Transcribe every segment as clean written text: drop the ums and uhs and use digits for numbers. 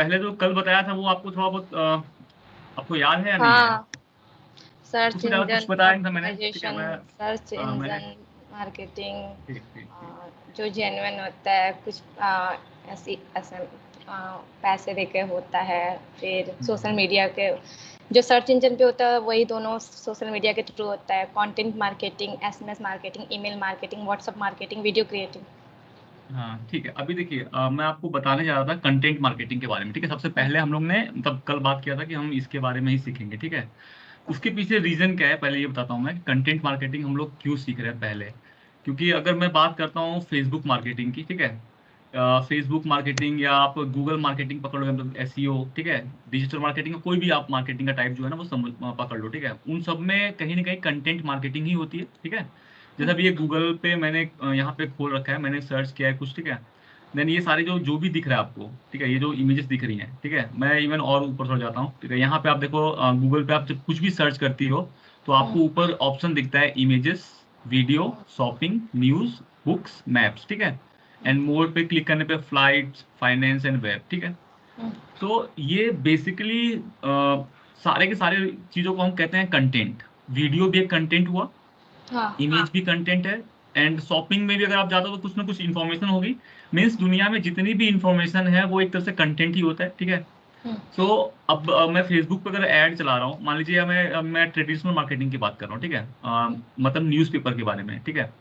पहले जो कल बताया था वो आपको थोड़ा बहुत आपको याद है या नहीं है? हाँ, सर्च उससे ज्यादा कुछ इंजन बताया नहीं था मैंने, ठीक है। ऑप्टिमाइजेशन, सर्च मैंने इंजन मार्केटिंग, ठीक ठीक ठीक। जो जेन्युइन होता है, कुछ ऐसी ऐसे पैसे देके होता है, फिर सोशल मीडिया के जो सर्च इंजन पे होता है वही दोनों सोशल मीडिया के थ्रू होता है, content marketing, SMS marketing, email marketing, WhatsApp marketing, video creating. हाँ ठीक है। अभी देखिए मैं आपको बताने जा रहा था कंटेंट मार्केटिंग के बारे में, ठीक है। सबसे पहले हम लोग ने मतलब कल बात किया था कि हम इसके बारे में ही सीखेंगे, ठीक है। उसके पीछे रीजन क्या है पहले ये बताता हूँ मैं। कंटेंट मार्केटिंग हम लोग क्यों सीख रहे हैं पहले, क्योंकि अगर मैं बात करता हूँ फेसबुक मार्केटिंग की, ठीक है। फेसबुक मार्केटिंग या आप गूगल मार्केटिंग पकड़ लो, मतलब एसईओ, ठीक है। डिजिटल मार्केटिंग कोई भी आप मार्केटिंग का टाइप जो है ना वो पकड़ लो, ठीक है। उन सब में कहीं ना कहीं कंटेंट मार्केटिंग ही होती है, ठीक है। जैसे अभी ये गूगल पे मैंने यहाँ पे खोल रखा है, मैंने सर्च किया है कुछ, ठीक है। देन ये सारे जो जो भी दिख रहा है आपको, ठीक है, ये जो इमेजेस दिख रही हैं, ठीक है। मैं इवन और ऊपर थोड़ा जाता हूँ, ठीक है। यहाँ पे आप देखो गूगल पे आप जब कुछ भी सर्च करती हो तो आपको ऊपर ऑप्शन दिखता है images, video, shopping, news, books, maps, ठीक है। एंड मोर पे क्लिक करने पे फ्लाइट्स, फाइनेंस एंड वेब, ठीक है। तो ये बेसिकली सारे के सारे चीजों को हम कहते हैं कंटेंट। वीडियो भी एक कंटेंट हुआ, हाँ, इमेज भी कंटेंट है, एंड शॉपिंग में भी अगर आप जाते हो तो कुछ ना कुछ इन्फॉर्मेशन होगी। मीन्स दुनिया में जितनी भी इंफॉर्मेशन है वो एक तरह से कंटेंट ही होता है, ठीक है। सो अब मैं फेसबुक पे अगर ऐड चला रहा हूँ, मान लीजिए मैं ट्रेडिशनल मार्केटिंग की बात कर रहा हूँ, ठीक है। मतलब न्यूज़पेपर के बारे में, ठीक है।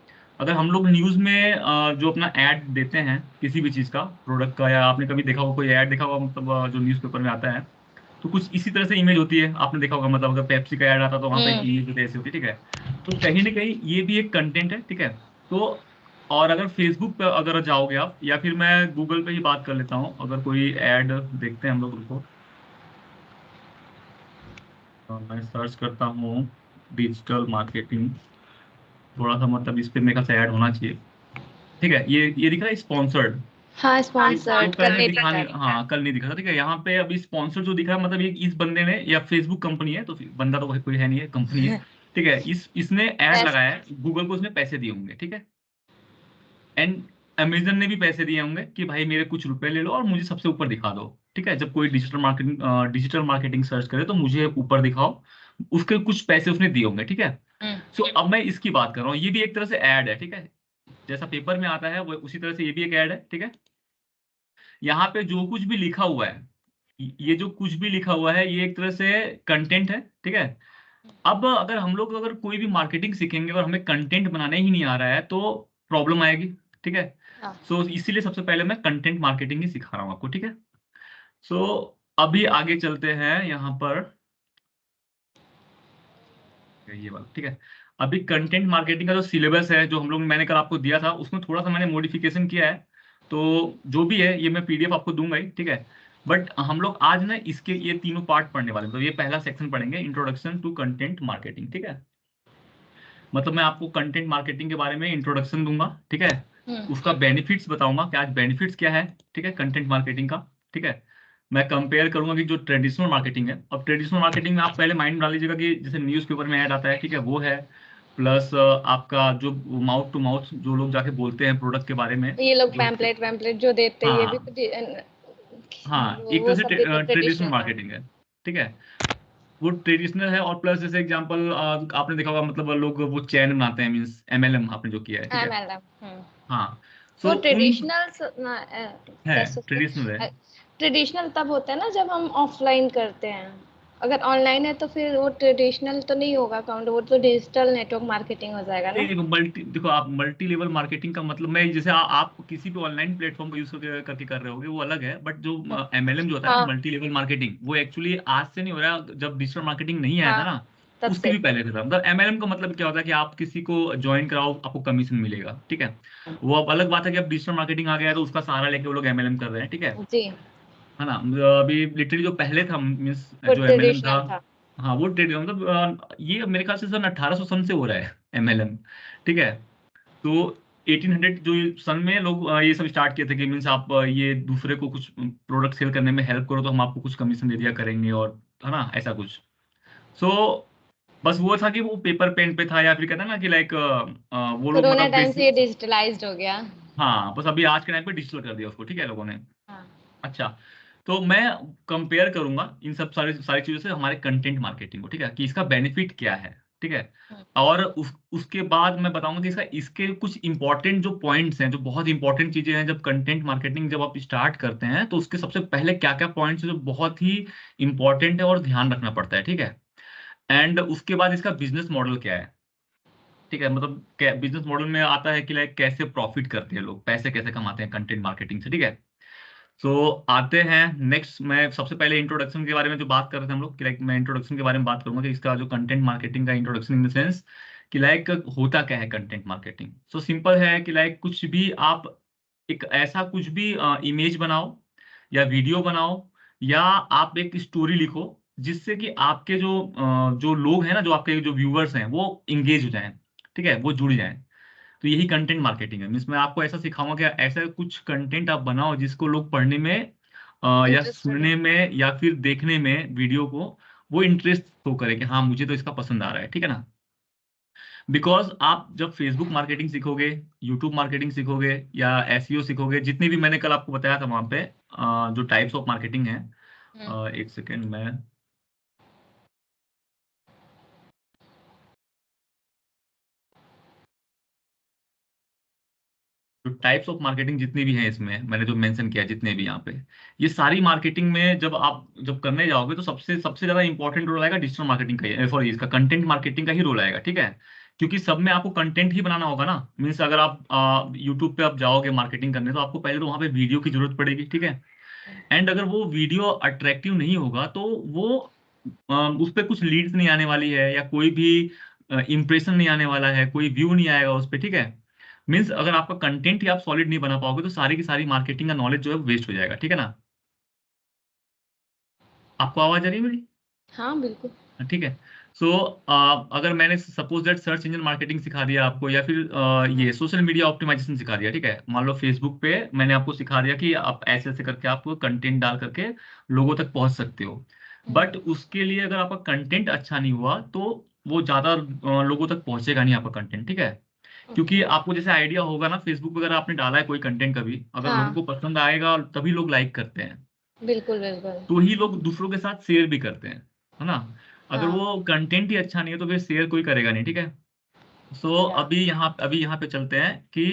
अगर हम लोग न्यूज़ में जो अपना ऐड देते हैं किसी भी चीज़ का, प्रोडक्ट का, या आपने कभी देखा होगा कोई ऐड देखा होगा, मतलब जो न्यूज़पेपर में आता है, तो कुछ इसी तरह से इमेज होती है, आपने देखा होगा। मतलब अगर पेप्सी का ऐड आता है तो वहां पे एक इमेज होती है, ऐसी होती है, ठीक है। तो कहीं ना कहीं ये भी एक कंटेंट है, ठीक है। तो और अगर फेसबुक पे अगर जाओगे आप, या फिर मैं गूगल पे ही बात कर लेता हूँ, अगर कोई ऐड देखते हैं हम लोग, रुको। मैं सर्च करता हूँ डिजिटल मार्केटिंग, थोड़ा सा मतलब इस पे मेरे ख्याल से ऐड होना चाहिए, ठीक है। ये दिख रहा है स्पॉन्सर्ड। हाँ, वो स्पॉन्सर्ड कल कल नहीं नहीं दिखा दिखा नहीं, था। हाँ कल नहीं दिखा था, ठीक है। यहाँ पे अभी स्पॉन्सर जो दिख रहा है, मतलब ये इस बंदे ने, या फेसबुक कंपनी है, तो बंदा तो कोई है नहीं है, कंपनी है, ठीक है। इसने ऐड ऐस- लगाया है, गूगल को उसने पैसे दिए होंगे, ठीक है। एंड अमेजन ने भी पैसे दिए होंगे कि भाई मेरे कुछ रुपए ले लो और मुझे सबसे ऊपर दिखा दो, ठीक है। जब कोई डिजिटल मार्केटिंग सर्च करे तो मुझे ऊपर दिखाओ, उसके कुछ पैसे उसने दिए होंगे, ठीक है। सो अब मैं इसकी बात कर रहा हूँ, ये भी एक तरह से ऐड है, ठीक है। जैसा पेपर में आता है वो उसी तरह से ये भी एक ऐड है, ठीक है। यहाँ पे जो कुछ भी लिखा हुआ है, ये जो कुछ भी लिखा हुआ है ये एक तरह से कंटेंट है, ठीक है। अब अगर हम लोग अगर कोई भी मार्केटिंग सीखेंगे और हमें कंटेंट बनाने ही नहीं आ रहा है तो प्रॉब्लम आएगी, ठीक है। हाँ, सो इसीलिए सबसे पहले मैं कंटेंट मार्केटिंग ही सिखा रहा हूँ आपको, ठीक है। सो अभी आगे चलते हैं यहाँ पर, ये वाला, ठीक है। अभी कंटेंट मार्केटिंग का जो सिलेबस है जो हम लोग मैंने कल आपको दिया था, उसमें थोड़ा सा मैंने मॉडिफिकेशन किया है। तो जो भी है ये मैं पीडीएफ आपको दूंगा ही, ठीक है। बट हम लोग आज ना इसके ये तीनों पार्ट पढ़ने वाले हैं। तो ये पहला सेक्शन पढ़ेंगे, इंट्रोडक्शन टू कंटेंट मार्केटिंग, ठीक है। मतलब मैं आपको कंटेंट मार्केटिंग के बारे में इंट्रोडक्शन दूंगा, ठीक है। उसका बेनिफिट्स बताऊंगा कि आज बेनिफिट्स क्या है, ठीक है, कंटेंट मार्केटिंग का, ठीक है। मैं कंपेयर करूंगा कि जो ट्रेडिशनल मार्केटिंग है, अब ट्रेडिशनल मार्केटिंग में आप पहले माइंड में डाल लीजिएगा कि जैसे न्यूज़पेपर में ऐड आता है, ठीक है, वो है। प्लस आपका जो माउथ टू माउथ जो लोग जाके बोलते हैं प्रोडक्ट के बारे में, ये लोग जो पैम्पलेट वैम्पलेट जो देते हैं, ये भी हाँ हाँ, एक वो तरह से सब भी तो ट्रेडिशनल ट्रेडिशनल है। मार्केटिंग है, ठीक है। वो ट्रेडिशनल है। और प्लस जैसे एग्जांपल आपने देखा होगा, मतलब लोग वो चैन बनाते हैं, मीन्स एमएलएम आपने जो किया है, ठीक है। एमएलएम। हाँ। सो वो उन ट्रेडिशनल है, कैसे ट्रेडिशनल है। ट्रेडिशनल तब होता है ना जब हम ऑफलाइन करते हैं। अगर ऑनलाइन है तो फिर वो ट्रेडिशनल तो नहीं होगा काउंट, वो तो डिजिटल नेटवर्क मार्केटिंग हो जाएगा नहीं ना। देखो, देखो आप मल्टी लेवल मार्केटिंग का मतलब, मैं जैसे आप किसी भी ऑनलाइन प्लेटफॉर्म का यूज करके कर रहे होगे वो अलग है, बट जो एमएलएम जो होता है ना, हाँ, मल्टी लेवल मार्केटिंग, वो एक्चुअली आज से नहीं हो रहा है। जब डिजिटल मार्केटिंग नहीं आया था हाँ, ना, तब उसके से। भी पहले से था। मतलब एमएलएम का मतलब क्या होता है कि आप किसी को ज्वाइन कराओ, आपको कमीशन मिलेगा, ठीक है। वो अब अलग बात है कि अब डिजिटल मार्केटिंग आ गया है तो उसका सहारा लेके वो लोग एमएलएम कर रहे हैं, ठीक है। जी, है ना। अभी लिटरली जो पहले था, मीन्स वो जो एमएलएम था, ट्रेडिशनल था। हाँ वो ट्रेड मतलब ये मेरे ख्याल से सन 1800 सन से हो रहा है एमएलएम, ठीक है। तो 1800 जो ये सन में लोग ये सब स्टार्ट किए थे कि मीन्स आप ये दूसरे को कुछ प्रोडक्ट सेल करने में हेल्प करो तो हम आपको कुछ कमीशन दे दिया करेंगे, और है ना ऐसा कुछ। सो बस वो था कि वो पेपर पेन पे था, या फिर कहता है ना कि लाइक वो लोग कोरोना मतलब टाइम से ये बेसिक, डिजिटलाइज्ड हो गया। हाँ बस अभी आज के टाइम पे डिजिटल कर दिया उसको, ठीक है लोगों ने। हाँ, अच्छा। तो मैं कंपेयर करूंगा इन सब सारी सारी चीजों से हमारे कंटेंट मार्केटिंग को, ठीक है, कि इसका बेनिफिट क्या है, ठीक है। और उसके बाद मैं बताऊंगा कि इसके कुछ इंपॉर्टेंट जो पॉइंट्स हैं, जो बहुत इंपॉर्टेंट चीजें हैं जब कंटेंट मार्केटिंग जब आप स्टार्ट करते हैं, तो उसके सबसे पहले क्या क्या पॉइंट्स जो बहुत ही इंपॉर्टेंट है और ध्यान रखना पड़ता है, ठीक है। एंड उसके बाद इसका बिजनेस मॉडल क्या है, ठीक है, मतलब बिजनेस मॉडल में आता है कि लाइक कैसे प्रॉफिट करते हैं लोग, पैसे कैसे कमाते हैं कंटेंट मार्केटिंग से, ठीक है। तो आते हैं नेक्स्ट, मैं सबसे पहले इंट्रोडक्शन के बारे में जो बात कर रहे थे हम लोग, कि लाइक मैं इंट्रोडक्शन के बारे में बात करूंगा कि इसका जो कंटेंट मार्केटिंग का इंट्रोडक्शन इन द सेंस कि लाइक होता क्या है कंटेंट मार्केटिंग। सो सिंपल है कि लाइक कुछ भी आप एक ऐसा कुछ भी इमेज बनाओ या वीडियो बनाओ या आप एक स्टोरी लिखो जिससे कि आपके जो लोग हैं ना, जो आपके जो व्यूअर्स हैं वो इंगेज हो जाएं, ठीक है, वो जुड़ जाएं। तो यही कंटेंट मार्केटिंग है। मीन्स मैं आपको ऐसा सिखाऊंगा कि ऐसा कुछ कंटेंट आप बनाओ जिसको लोग पढ़ने में या इंटरेस्टेड हो। सुनने में या फिर देखने में वीडियो को वो इंटरेस्ट शो करे कि हाँ मुझे तो इसका पसंद आ रहा है, ठीक है ना। बिकॉज आप जब फेसबुक मार्केटिंग सीखोगे, यूट्यूब मार्केटिंग सीखोगे या एसईओ सीखोगे, जितनी भी मैंने कल आपको बताया था वहां पे जो टाइप्स ऑफ मार्केटिंग है, एक सेकेंड में, जो टाइप्स ऑफ मार्केटिंग जितनी भी हैं इसमें मैंने जो मेंशन किया जितने भी यहाँ पे, ये सारी मार्केटिंग में जब आप जब करने जाओगे तो सबसे सबसे ज्यादा इंपॉर्टेंट रोल आएगा डिजिटल मार्केटिंग का ही, सॉरी इसका कंटेंट मार्केटिंग का ही रोल आएगा, ठीक है। क्योंकि सब में आपको कंटेंट ही बनाना होगा ना। मीन्स अगर आप यूट्यूब पे आप जाओगे मार्केटिंग करने, तो आपको पहले तो वहाँ पे वीडियो की जरूरत पड़ेगी, ठीक है। एंड अगर वो वीडियो अट्रैक्टिव नहीं होगा तो वो उस पर कुछ लीड्स नहीं आने वाली है या कोई भी इंप्रेशन नहीं आने वाला है, कोई व्यू नहीं आएगा उस पर, ठीक है। मीन्स अगर आपका कंटेंट ही आप सॉलिड नहीं बना पाओगे तो सारी की सारी मार्केटिंग का नॉलेज जो है वेस्ट हो जाएगा, ठीक है ना। आपको आवाज आ रही है मेरी? हाँ बिल्कुल। ठीक है। सो अगर मैंने suppose that search engine marketing सिखा दिया आपको या फिर ये सोशल मीडिया ऑप्टिमाइजेशन सिखा दिया, ठीक है। मान लो फेसबुक पे मैंने आपको सिखा दिया कि आप ऐसे ऐसे करके आप कंटेंट डाल करके लोगों तक पहुंच सकते हो। बट उसके लिए अगर आपका कंटेंट अच्छा नहीं हुआ तो वो ज्यादा लोगों तक पहुंचेगा नहीं आपका कंटेंट, ठीक है। क्योंकि ओके। आपको जैसे आइडिया होगा ना, फेसबुक वगैरह आपने डाला है कोई कंटेंट कभी, अगर लोगों हाँ को पसंद आएगा तभी लोग लाइक करते हैं, बिल्कुल बिल्कुल। तो ही लोग दूसरों के साथ शेयर भी करते हैं, है ना। अगर हाँ वो कंटेंट ही अच्छा नहीं है तो फिर शेयर कोई करेगा नहीं, ठीक है। सो या अभी यहाँ पे चलते हैं कि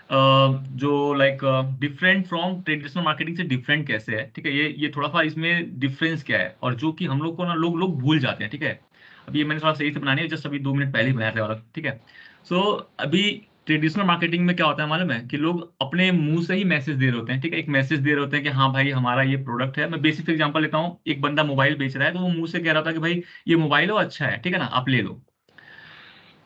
जो like different from traditional marketing से डिफरेंट कैसे है, ठीक है। ये थोड़ा सा इसमें डिफरेंस क्या है और जो कि हम लोग को ना लोग लोग भूल जाते हैं, ठीक है। अभी ये मैंने थोड़ा सही से बनानी है, जस्ट अभी 2 मिनट पहले ही बनाया था वाला, ठीक है। सो अभी ट्रेडिशनल मार्केटिंग में क्या होता है मालूम है, कि लोग अपने मुंह से ही मैसेज दे रहे होते हैं, ठीक है। एक मैसेज दे रहे होते हैं कि हाँ भाई हमारा ये प्रोडक्ट है। मैं बेसिक एग्जांपल लेता हूँ, एक बंदा मोबाइल बेच रहा है तो वो मुंह से कह रहा था कि भाई ये मोबाइल हो अच्छा है, ठीक है ना, आप ले लो।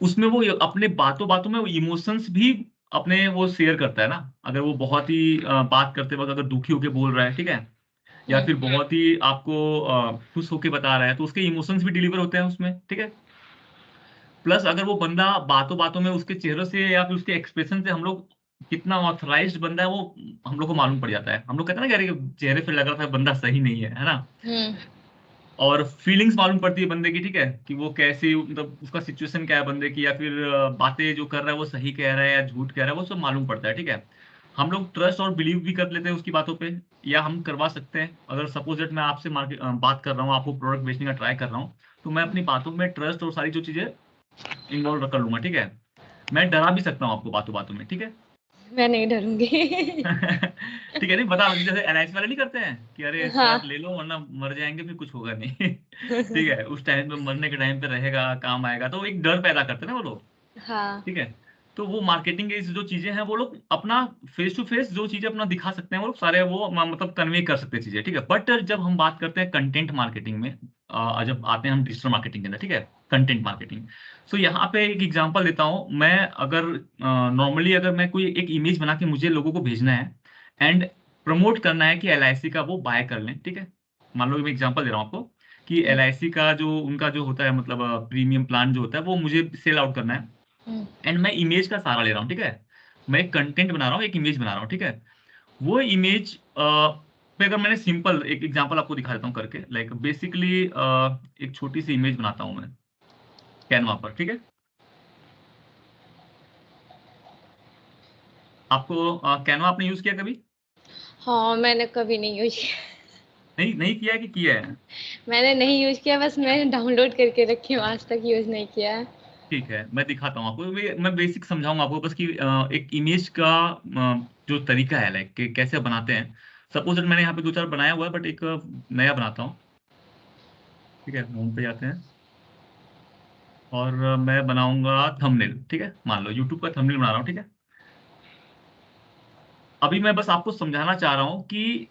उसमें वो अपने बातों बातों में वो इमोशंस भी अपने वो शेयर करता है ना। अगर वो बहुत ही बात करते वक्त अगर दुखी होके बोल रहा है, ठीक है, या फिर बहुत ही आपको खुश होके बता रहा है, तो उसके इमोशंस भी डिलीवर होते हैं उसमें, ठीक है। प्लस अगर वो बंदा बातों बातों में उसके चेहरे से या फिर उसके एक्सप्रेशन से हम लोग कितना ऑथराइज्ड बंदा है वो हम लोग को मालूम पड़ जाता है। हम लोग कहते हैं ना कि अरे चेहरे पे लग रहा था बंदा सही नहीं है ना। हम्म। और फीलिंग्स मालूम पड़ती है बंदे की, ठीक है, कि वो कैसे मतलब उसका सिचुएशन क्या है बंदे की, या फिर बातें जो कर रहा है वो सही कह रहा है या झूठ कह रहा है, वो सब मालूम पड़ता है, ठीक है। हम लोग ट्रस्ट और बिलीव भी कर लेते हैं उसकी बातों पे, या हम करवा सकते हैं। अगर सपोज दैट मैं आपसे मार्केट बात कर रहा हूँ, आपको प्रोडक्ट बेचने का ट्राई कर रहा हूँ, तो मैं अपनी बातों में ट्रस्ट और सारी जो चीजें इन्वॉल्व कर लूंगा, ठीक है। मैं डरा भी सकता हूँ आपको बातों बातों में, ठीक है। मैं नहीं डरूंगी। ठीक है, नहीं बता, जैसे एलआईसी वाले नहीं करते हैं कि अरे इसको हाँ। आप ले लो वरना मर जाएंगे फिर कुछ होगा नहीं। ठीक है, उस टाइम पे मरने के टाइम पे रहेगा, काम आएगा, तो एक डर पैदा करते हैं ना वो लोग, हाँ। ठीक है। तो वो मार्केटिंग की जो चीजें हैं वो लोग अपना फेस टू फेस जो चीजें अपना दिखा सकते हैं वो लोग सारे वो मतलब कन्वे कर सकते हैं चीजें, ठीक है। बट जब हम बात करते हैं कंटेंट मार्केटिंग में, जब आते हैं हम डिजिटल मार्केटिंग के अंदर, ठीक है, कंटेंट मार्केटिंग। सो यहाँ पे एक एग्जांपल देता हूँ मैं। अगर नॉर्मली अगर मैं कोई एक इमेज बना के मुझे लोगों को भेजना है एंड प्रमोट करना है कि एलआईसी का वो बाय कर लें, ठीक है। मान लो मैं एग्जांपल दे रहा हूँ आपको कि हम्म, एलआईसी का जो उनका जो होता है मतलब प्रीमियम प्लान जो होता है वो मुझे सेल आउट करना है। हम्म, एंड मैं इमेज का सहारा ले रहा हूँ, ठीक है। मैं एक कंटेंट बना रहा हूँ, एक इमेज बना रहा हूँ, ठीक है। वो इमेज पे अगर मैंने सिंपल एक एग्जांपल आपको दिखा देता हूँ करके, लाइक बेसिकली एक छोटी सी इमेज बनाता हूँ मैं कैनवा पर, ठीक है। आपको कैनवा आपने यूज किया कभी? हाँ मैंने कभी नहीं यूज किया। नहीं नहीं किया है कि किया है? मैंने नहीं यूज किया, बस मैंने डाउनलोड करके रखी हूँ, आज तक यूज नहीं किया है। ठीक है, मैं दिखाता हूँ आपको। मैं बेसिक समझाऊंगा आपको बस कि एक इमेज का जो तरीका है, लाइक कैसे बनाते हैं। सपोज मैंने यहाँ पे दो चार बनाया हुआ है, बट एक नया बनाता हूँ। ठीक है, होम पे जाते हैं और मैं बनाऊंगा थंबनेल। ठीक है, मान लो यूट्यूब का थंबनेल बना रहा हूँ। ठीक है, अभी मैं बस आपको समझाना चाह रहा हूँ कि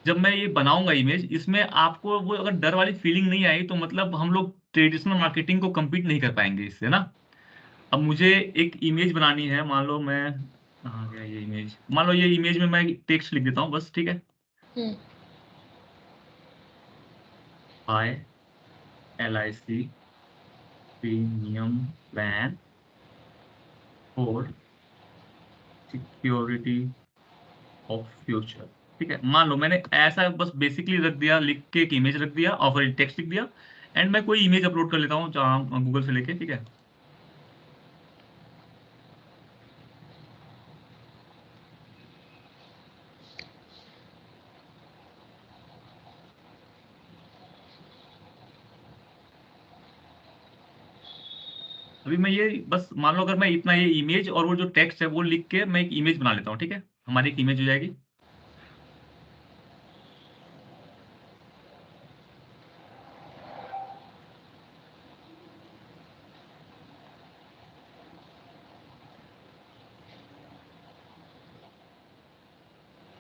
जब मैं ये बनाऊंगा इमेज, इसमें आपको वो अगर डर वाली फीलिंग नहीं आई तो मतलब हम लोग ट्रेडिशनल मार्केटिंग को compete नहीं कर पाएंगे इससे ना। अब मुझे एक इमेज बनानी है, मान लो मैं, कहाँ गया ये इमेज, मान लो ये इमेज में मैं टेक्स्ट लिख देता हूँ बस। ठीक है, hmm. Buy LIC premium plan for security of future. ठीक है, मान लो मैंने ऐसा बस बेसिकली रख दिया, लिख के एक इमेज रख दिया और फिर टेक्स्ट लिख दिया। एंड मैं कोई इमेज अपलोड कर लेता हूँ जहाँ गूगल से लेके। ठीक है, अभी मैं ये बस मान लो, अगर मैं इतना ये इमेज और वो जो टेक्स्ट है वो लिख के मैं एक इमेज बना लेता हूँ। ठीक है, हमारी एक इमेज हो जाएगी।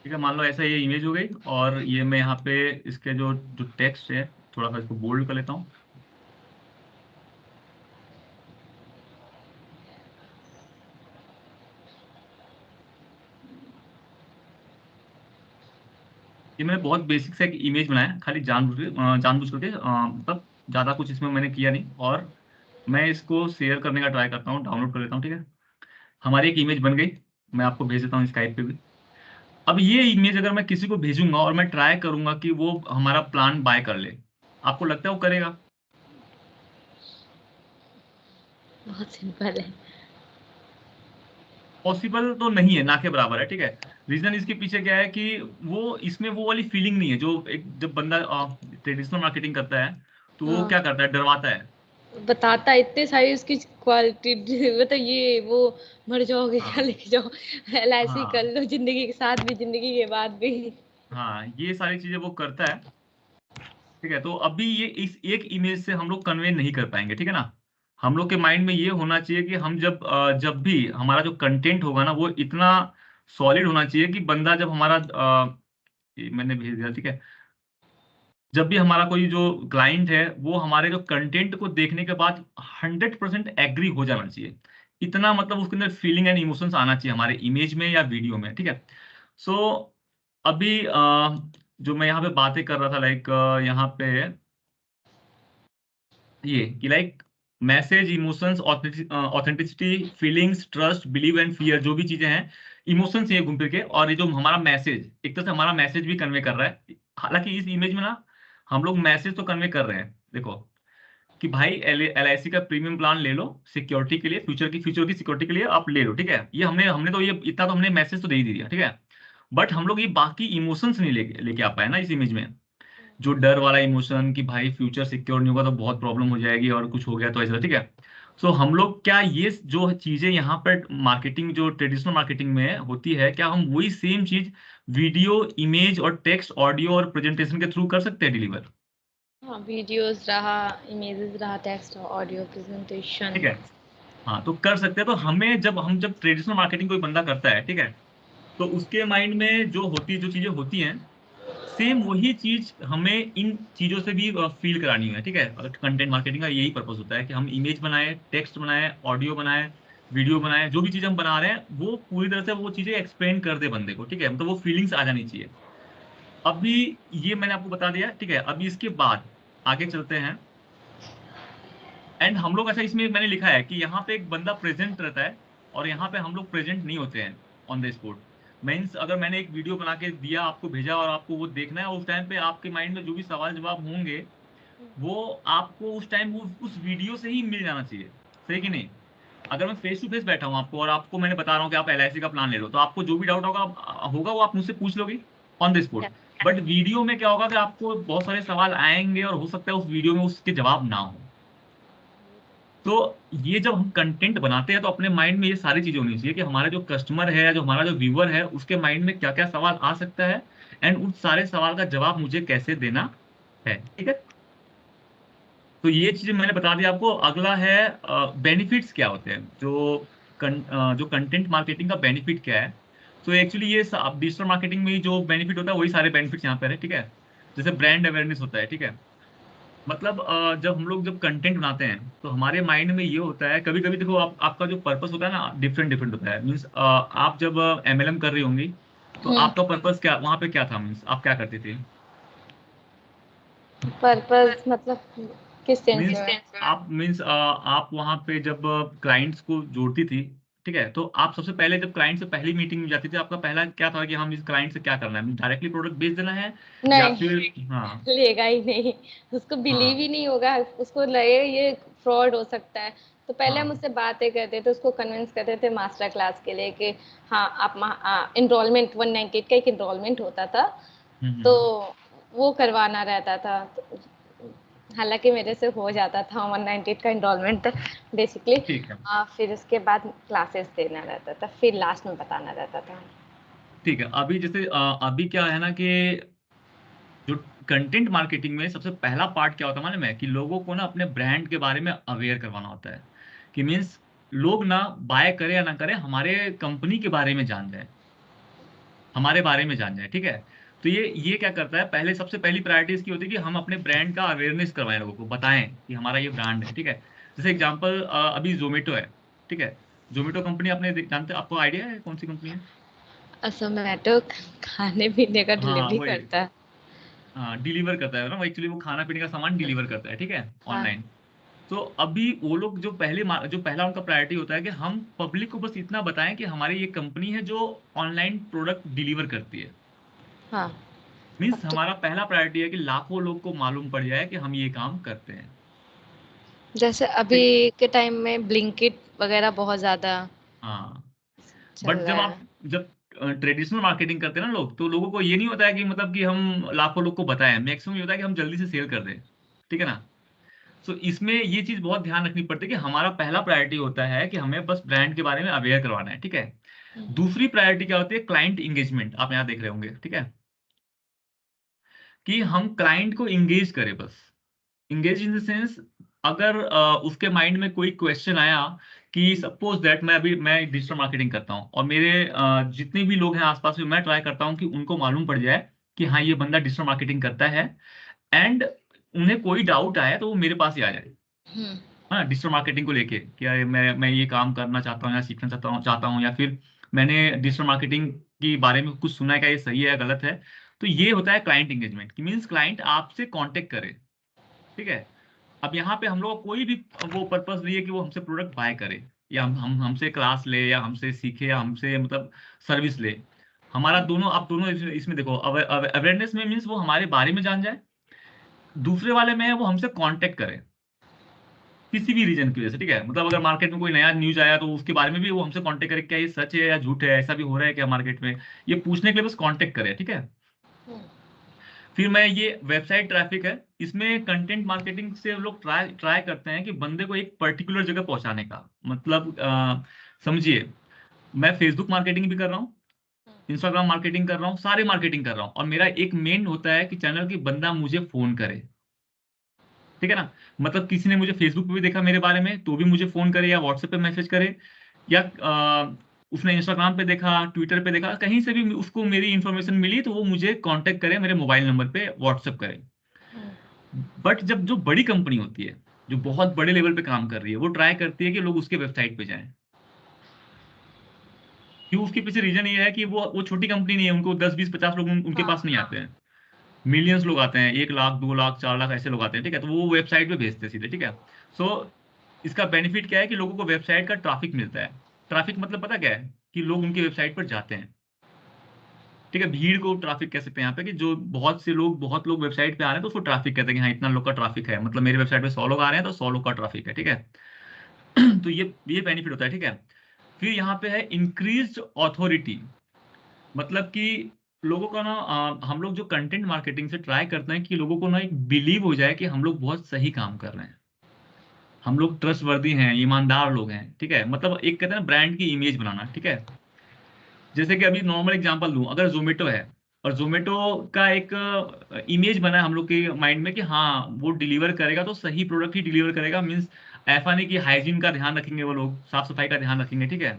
ठीक है, मान लो ऐसा ये इमेज हो गई, और ये मैं यहाँ पे इसके जो जो टेक्स्ट है, थोड़ा सा इसको बोल्ड कर लेता हूँ। ये मैंने बहुत बेसिक सा एक इमेज बनाया, खाली जानबूझ करके, मतलब ज्यादा कुछ इसमें मैंने किया नहीं। और मैं इसको शेयर करने का ट्राई करता हूँ, डाउनलोड कर लेता हूँ। ठीक है, हमारी एक इमेज बन गई। मैं आपको भेज देता हूँ स्काइप पे भी। अब ये इमेज अगर मैं किसी को भेजूंगा और मैं ट्राई करूंगा कि वो हमारा प्लान बाय कर ले, आपको लगता है वो करेगा? बहुत सिंपल है। पॉसिबल तो नहीं है, ना के बराबर है। ठीक है, रीजन इसके पीछे क्या है कि वो इसमें वो वाली फीलिंग नहीं है जो एक, जब बंदा ट्रेडिशनल मार्केटिंग करता है तो वो हाँ, क्या करता है, डरवाता है। बताता है इतने सारी उसकी क्वालिटी, मतलब ये वो, मर जाओगे क्या, हाँ लेके जाओ, LIC कर हाँ लो, जिंदगी के साथ भी, जिंदगी के बाद भी। हाँ, ये सारी चीजें वो करता है। ठीक है, तो अभी ये इस एक इमेज से हम लोग कन्वे नहीं कर पाएंगे। ठीक है ना, हम लोग के माइंड में ये होना चाहिए कि हम जब भी हमारा जो कंटेंट होगा ना वो इतना सॉलिड होना चाहिए कि बंदा जब हमारा ये मैंने भेज दिया। ठीक है, जब भी हमारा कोई जो क्लाइंट है वो हमारे जो कंटेंट को देखने के बाद 100% एग्री हो जाना चाहिए। इतना मतलब उसके अंदर फीलिंग एंड इमोशंस आना चाहिए हमारे इमेज में या वीडियो में। ठीक है, सो अभी जो मैं यहाँ पे बातें कर रहा था, लाइक यहाँ पे ये कि like message, emotions, authenticity, feelings, trust, believe and fear, जो भी चीजें हैं, इमोशंस ये घूम फिर के। और ये जो हमारा मैसेज, एक तरह से हमारा मैसेज भी कन्वे कर रहा है। हालांकि इस इमेज में ना हम लोग मैसेज तो कन्वे कर रहे हैं, देखो, कि भाई LIC का प्रीमियम प्लान ले लो सिक्योरिटी के लिए, फ्यूचर की सिक्योरिटी के लिए आप ले लो। ठीक है, ये हमने हमने तो ये इतना तो हमने मैसेज तो दे ही दिया। ठीक है, बट हम लोग ये बाकी इमोशंस नहीं लेके आ पाए ना इस इमेज में। जो डर वाला इमोशन कि भाई फ्यूचर सिक्योर नहीं होगा तो बहुत प्रॉब्लम हो जाएगी और कुछ हो गया तो ऐसा। ठीक है, सो हम लोग क्या ये जो चीजें यहाँ पर मार्केटिंग, जो ट्रेडिशनल मार्केटिंग में होती है, क्या हम वही सेम चीज वीडियो, इमेज और टेक्स्ट, ऑडियो और प्रेजेंटेशन के थ्रू कर सकते हैं डिलीवर? हाँ, वीडियोस रहा, इमेजेस रहा, टेक्स्ट, ऑडियो, प्रेजेंटेशन। ठीक है, हाँ तो कर सकते हैं। तो हमें जब ट्रेडिशनल मार्केटिंग कोई बंदा करता है, ठीक है, तो उसके माइंड में जो चीजें होती हैं, सेम वही चीज हमें इन चीजों से भी फील करानी है। ठीक है, कंटेंट मार्केटिंग का यही पर्पस होता है कि हम इमेज बनाए, टेक्स्ट बनाए, ऑडियो बनाए, वीडियो बनाए, जो भी चीज हम बना रहे हैं वो पूरी तरह से वो चीजें एक्सप्लेन कर दे बंदे को। ठीक है, मतलब वो फीलिंग्स आ जानी चाहिए। अभी ये मैंने आपको बता दिया। ठीक है, अभी इसके बाद आगे चलते हैं। एंड हम लोग, ऐसा इसमें मैंने लिखा है कि यहाँ पे एक बंदा प्रेजेंट रहता है और यहाँ पे हम लोग प्रेजेंट नहीं होते हैं ऑन द स्पॉट। मीन्स अगर मैंने एक वीडियो बना के दिया, आपको भेजा और आपको वो देखना है, उस टाइम पे आपके माइंड में जो भी सवाल जवाब होंगे वो आपको उस टाइम उस वीडियो से ही मिल जाना चाहिए। सही कि नहीं? अगर मैं फेस टू फेस बैठा हूँ आपको और आपको मैंने बता रहा हूँ कि आप LIC का प्लान ले लो, तो आपको जो भी डाउट होगा होगा वो आप मुझसे पूछ लोगे on the spot. But video में क्या होगा कि आपको बहुत सारे सवाल आएंगे और हो सकता है उस वीडियो में उसके जवाब ना हो। तो ये जब हम कंटेंट बनाते हैं तो अपने माइंड में ये सारी चीजें होनी चाहिए कि हमारा जो कस्टमर है, जो हमारा जो व्यूअर है, उसके माइंड में क्या क्या सवाल आ सकता है एंड उस सारे सवाल का जवाब मुझे कैसे देना है। ठीक है, तो ये चीज मैंने बता दिया आपको। अगला है बेनिफिट्स क्या होते हैं, जो कंटेंट मार्केटिंग का बेनिफिट क्या है। तो एक्चुअली ये डिजिटल मार्केटिंग में जो बेनिफिट होता है वही सारे बेनिफिट्स यहाँ पर है। ठीक है, जैसे ब्रांड अवेयरनेस होता है। ठीक है, मतलब जब हम लोग जब कंटेंट बनाते हैं तो हमारे माइंड में ये होता है, कभी कभी देखो आपका जो पर्पस होता है ना डिफरेंट डिफरेंट होता है। मीन्स आप जब एमएलएम कर रही होंगी तो आपका पर्पस क्या वहां पे क्या था, मीन्स आप क्या करती थी? पर्पस मतलब किस सेंस मीन्स में? आप वहां पे जब क्लाइंट्स को जोड़ती थी, ठीक है, तो आप सबसे पहले जब क्लाइंट से पहली मीटिंग में जाती थी आपका पहला क्या था कि हम इस क्लाइंट से क्या करना है, डायरेक्टली प्रोडक्ट बेच देना है या नहीं, फिर? हाँ। लेगा ही नहीं, उसको बिलीव हाँ। ही नहीं होगा, उसको लगे ये फ्रॉड हो सकता है। तो पहले हम हाँ। उससे बातें करते थे, उसको कन्विंस करते थे मास्टर क्लास के लिए कि हाँ आप इनरोलमेंट 198 का एक इनरोलमेंट होता था, तो हम्म। वो करवाना रहता था। तो हालांकि मेरे से हो जाता था 198 का इनरोलमेंट बेसिकली। ठीक है। फिर उसके बाद क्लासेस देना रहता था, फिर लास्ट में बताना रहता था। ठीक है, अभी जैसे अभी क्या है ना कि जो कंटेंट मार्केटिंग में सबसे पहला पार्ट क्या होता है मालूम है, कि लोगों को ना अपने ब्रांड के बारे में अवेयर करवाना होता है। कि मीन्स लोग ना बाय करें या ना करें, हमारे कंपनी के बारे में जान जाए, हमारे बारे में जान जाए। ठीक है, तो ये क्या करता है, पहले सबसे पहली प्रायोरिटी इसकी होती है कि हम अपने ब्रांड का अवेयरनेस करवाएं, लोगों को बताएं कि हमारा ये ब्रांड है। ठीक है, जैसे एग्जांपल अभी जोमेटो है। ठीक है, जोमेटो कंपनी आपने जानते, आपको आइडिया है कौन सी कंपनी है? जोमेटो खाने पीने का हाँ डिलीवरी वही। करता है। हाँ, डिलीवर करता है ना, एक्चुअली वो खाना पीने का सामान डिलीवर करता है। ठीक है, हाँ। ऑनलाइन। तो अभी वो लोग जो पहला उनका प्रायोरिटी होता है कि हम पब्लिक को बस इतना बताएं कि हमारी ये कंपनी है जो ऑनलाइन प्रोडक्ट डिलीवर करती है। हाँ। अब मीन्स तो हमारा पहला प्रायोरिटी है कि लाखों लोग को मालूम पड़ जाए कि हम ये काम करते हैं। जैसे ठीक। अभी के टाइम में ब्लिंकिट वगैरह बहुत ज्यादा हाँ, चल बट रहा है। जब ट्रेडिशनल मार्केटिंग करते हैं ना लोग, तो लोगों को ये नहीं होता है कि मतलब कि हम लाखों लोग को बताएं, मैक्सिमम ये होता है कि हम जल्दी से सेल कर दें। ठीक है ना। सो इसमें ये चीज बहुत ध्यान रखनी पड़ती है कि हमारा पहला प्रायोरिटी होता है कि हमें बस ब्रांड के बारे में अवेयर करवाना है। ठीक है, दूसरी प्रायोरिटी क्या होती है, क्लाइंट इंगेजमेंट। आप यहाँ देख रहे होंगे। ठीक है, कि हम क्लाइंट को इंगेज करें, बस इंगेज इन द सेंस, अगर उसके माइंड में कोई क्वेश्चन आया कि सपोज दैट मैं डिजिटल मार्केटिंग करता हूँ और मेरे जितने भी लोग हैं आसपास में, मैं ट्राई करता हूँ कि उनको मालूम पड़ जाए कि हाँ ये बंदा डिजिटल मार्केटिंग करता है, एंड उन्हें कोई डाउट आया तो वो मेरे पास ही आ जाए। हम्म। हाँ, डिजिटल मार्केटिंग को लेके कि यार मैं ये काम करना चाहता हूँ या सीखना चाहता हूँ, या फिर मैंने डिजिटल मार्केटिंग के बारे में कुछ सुना है, क्या ये सही है या गलत है। तो ये होता है क्लाइंट इंगेजमेंट, की मीन्स क्लाइंट आपसे कांटेक्ट करे। ठीक है, अब यहाँ पे हम लोग का कोई भी वो पर्पस नहीं है कि वो हमसे प्रोडक्ट बाय करे या हम हमसे क्लास ले या हमसे सीखे या हमसे मतलब सर्विस ले। हमारा दोनों, आप दोनों इसमें देखो, अवेयरनेस में मीन्स वो हमारे बारे में जान जाए, दूसरे वाले में है वो हमसे कांटेक्ट करे किसी भी रीजन की वजह से। ठीक है, मतलब अगर मार्केट में कोई नया न्यूज आया तो उसके बारे में भी वो हमसे कांटेक्ट करे, क्या ये सच है या झूठ है, ऐसा भी हो रहा है क्या मार्केट में, ये पूछने के लिए बस कांटेक्ट करे। ठीक है, फिर मैं ये वेबसाइट ट्रैफिक है, इसमें कंटेंट मार्केटिंग से लोग ट्राई ट्राई करते हैं कि बंदे को एक पर्टिकुलर जगह पहुंचाने का, मतलब समझिए, मैं फेसबुक मार्केटिंग भी कर रहा हूँ, इंस्टाग्राम मार्केटिंग कर रहा हूँ, सारे मार्केटिंग कर रहा हूँ, और मेरा एक मेन होता है कि चैनल की बंदा मुझे फोन करे। ठीक है ना, मतलब किसी ने मुझे फेसबुक पे भी देखा मेरे बारे में तो भी मुझे फोन करे या व्हाट्सएप पे मैसेज करे, या उसने इंस्टाग्राम पे देखा, ट्विटर पे देखा, कहीं से भी उसको मेरी इंफॉर्मेशन मिली तो वो मुझे कांटेक्ट करे, मेरे मोबाइल नंबर पे व्हाट्सएप करे। बट जब जो बड़ी कंपनी होती है, जो बहुत बड़े लेवल पे काम कर रही है, वो ट्राई करती है कि लोग उसके वेबसाइट पे जाएं। क्यों? उसके पीछे रीजन ये है कि वो छोटी कंपनी नहीं है, उनको 10 20 50 लोग उनके हाँ। पास नहीं आते हैं, मिलियंस लोग आते हैं, 1 लाख 2 लाख 4 लाख ऐसे लोग आते हैं। ठीक है, तो वो वेबसाइट पे भेजते हैं सीधे। ठीक है, सो इसका बेनिफिट क्या है कि लोगों को वेबसाइट का ट्रैफिक मिलता है। ट्रैफिक मतलब पता क्या है, कि लोग उनकी वेबसाइट पर जाते हैं। ठीक है, भीड़ को ट्रैफिक कह सकते हैं यहाँ पे, कि जो बहुत लोग वेबसाइट पे आ रहे हैं तो उसको ट्रैफिक कहते हैं कि हाँ इतना लोग का ट्रैफिक है, मतलब मेरी वेबसाइट पे 100 लोग आ रहे हैं तो 100 लोग का ट्रैफिक है। ठीक है, तो ये बेनिफिट होता है। ठीक है, फिर यहाँ पे है इंक्रीज ऑथोरिटी, मतलब कि लोगों का ना हम लोग जो कंटेंट मार्केटिंग से ट्राई करते हैं कि लोगों को ना एक बिलीव हो जाए कि हम लोग बहुत सही काम कर रहे हैं, हम लोग ट्रस्टवर्दी हैं, ईमानदार लोग हैं, ठीक है। मतलब एक कहते हैं ना ब्रांड की इमेज बनाना, ठीक है। जैसे कि अभी नॉर्मल एग्जांपल दूं, अगर जोमेटो है और जोमेटो का एक इमेज बना है हम लोग के माइंड में कि हाँ वो डिलीवर करेगा तो सही प्रोडक्ट ही डिलीवर करेगा, मीन्स ऐसा नहीं कि हाइजीन का ध्यान रखेंगे, वो लोग साफ सफाई का ध्यान रखेंगे, ठीक है।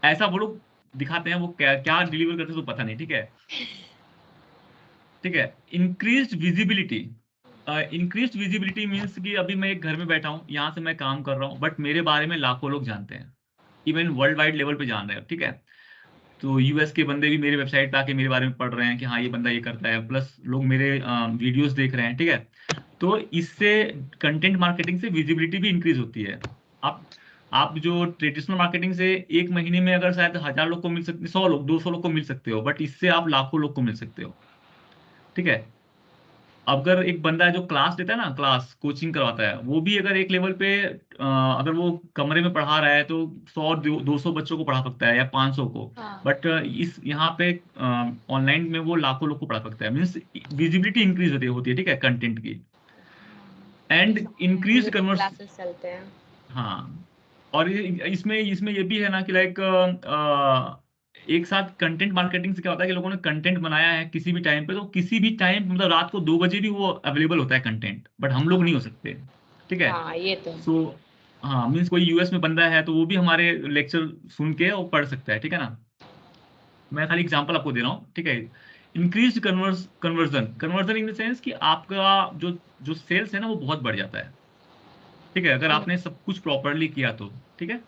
ऐसा वो लोग दिखाते हैं, वो क्या क्या डिलीवर करते हैं तो पता नहीं, ठीक है। ठीक है। Increased visibility, increased visibility means कि अभी मैं एक घर में बैठा हूँ, यहाँ से मैं काम कर रहा हूँ, बट मेरे बारे में लाखों लोग जानते हैं, इवन वर्ल्ड वाइड लेवल पे जान रहे हैं, ठीक है। तो यूएस के बंदे भी मेरे वेबसाइट पे आके मेरे बारे में पढ़ रहे हैं कि हाँ ये बंदा ये करता है, प्लस लोग मेरे वीडियोस देख रहे हैं, ठीक है। तो इससे कंटेंट मार्केटिंग से विजिबिलिटी भी इंक्रीज होती है। आप आप जो ट्रेडिशनल मार्केटिंग से एक महीने में अगर शायद 1000 लोग को मिल सकते, 100 लोग 200 लोग को मिल सकते हो, बट इससे आप लाखों लोग को मिल सकते हो, ठीक है। अगर एक बंदा है जो क्लास देता है ना, क्लास कोचिंग करवाता है, वो भी अगर एक लेवल पे अगर वो कमरे में पढ़ा रहा है तो 100 200 बच्चों को पढ़ा सकता है या 500 को, हाँ। बट इस यहाँ पे ऑनलाइन में वो लाखों लोग को पढ़ा सकता है, मीन्स विजिबिलिटी इंक्रीज होती है, ठीक है, कंटेंट की। एंड इस इंक्रीज अनलिमिटेड कन्वर्स, क्लासेस चलते हैं। हाँ। और इसमें इसमें ये भी है ना कि लाइक एक साथ कंटेंट मार्केटिंग से क्या होता है कि लोगों ने कंटेंट बनाया है किसी भी टाइम पे, तो किसी भी टाइम मतलब रात को 2 बजे भी वो अवेलेबल होता है कंटेंट, बट हम लोग हाँ। नहीं हो सकते, ठीक है। हाँ, ये तो है। सो हाँ, मीन्स कोई यूएस में बंदा है तो वो भी हमारे लेक्चर सुन के वो पढ़ सकता है, ठीक है ना। मैं खाली एग्जांपल आपको दे रहा हूँ, ठीक है। Increase conversion, conversion in the sense कि आपका जो जो सेल्स है ना वो बहुत बढ़ जाता है, ठीक है, अगर हम्म। आपने सब कुछ प्रॉपरली किया तो, ठीक है।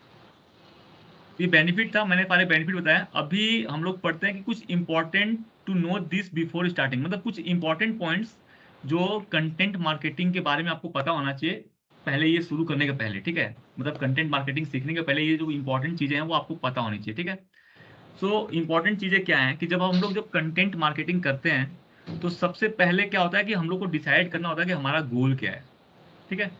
ये बेनिफिट था, मैंने सारे बेनिफिट बताया। अभी हम लोग पढ़ते हैं कि कुछ important to know this before starting, मतलब कुछ इंपॉर्टेंट पॉइंट्स जो कंटेंट मार्केटिंग के बारे में आपको पता होना चाहिए पहले, ये शुरू करने के पहले, ठीक है। मतलब कंटेंट मार्केटिंग सीखने के पहले ये जो इंपॉर्टेंट चीजें हैं वो आपको पता होनी चाहिए, ठीक है। सो इंपॉर्टेंट चीजें क्या हैं कि जब हम लोग जब कंटेंट मार्केटिंग करते हैं तो सबसे पहले क्या होता है कि हम लोग को डिसाइड करना होता है कि हमारा गोल क्या है, ठीक है।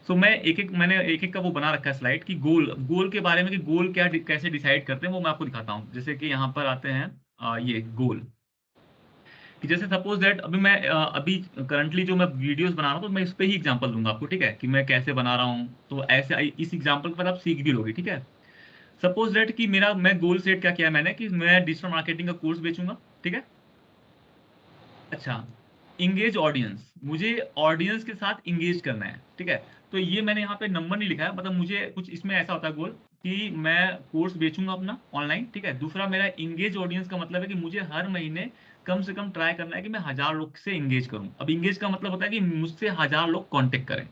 सो मैंने एक एक का वो बना रखा है स्लाइड कि गोल गोल के बारे में, कि गोल क्या कैसे डिसाइड करते हैं वो मैं आपको दिखाता हूँ। जैसे कि यहाँ पर आते हैं ये गोल, कि जैसे सपोज दैट अभी मैं अभी करंटली जो मैं वीडियोस बना रहा हूँ तो मैं इस पे ही एग्जांपल दूंगा आपको, ठीक है, कि मैं कैसे बना रहा हूँ, तो ऐसे इस एग्जांपल के बाद आप सीख भी लोगे, ठीक है। सपोज दैट कि मेरा मैं गोल सेट क्या किया है मैंने कि मैं डिजिटल मार्केटिंग का कोर्स बेचूंगा, ठीक है। अच्छा, इंगेज ऑडियंस, मुझे ऑडियंस के साथ इंगेज करना है, ठीक है। तो ये मैंने यहाँ पे नंबर नहीं लिखा है, मतलब मुझे कुछ इसमें ऐसा होता है गोल कि मैं कोर्स बेचूंगा अपना ऑनलाइन, ठीक है। दूसरा मेरा इंगेज ऑडियंस का मतलब है कि मुझे हर महीने कम से कम ट्राई करना है कि मैं 1000 लोग से इंगेज करूं। अब इंगेज का मतलब होता है कि मुझसे 1000 लोग कांटेक्ट करें,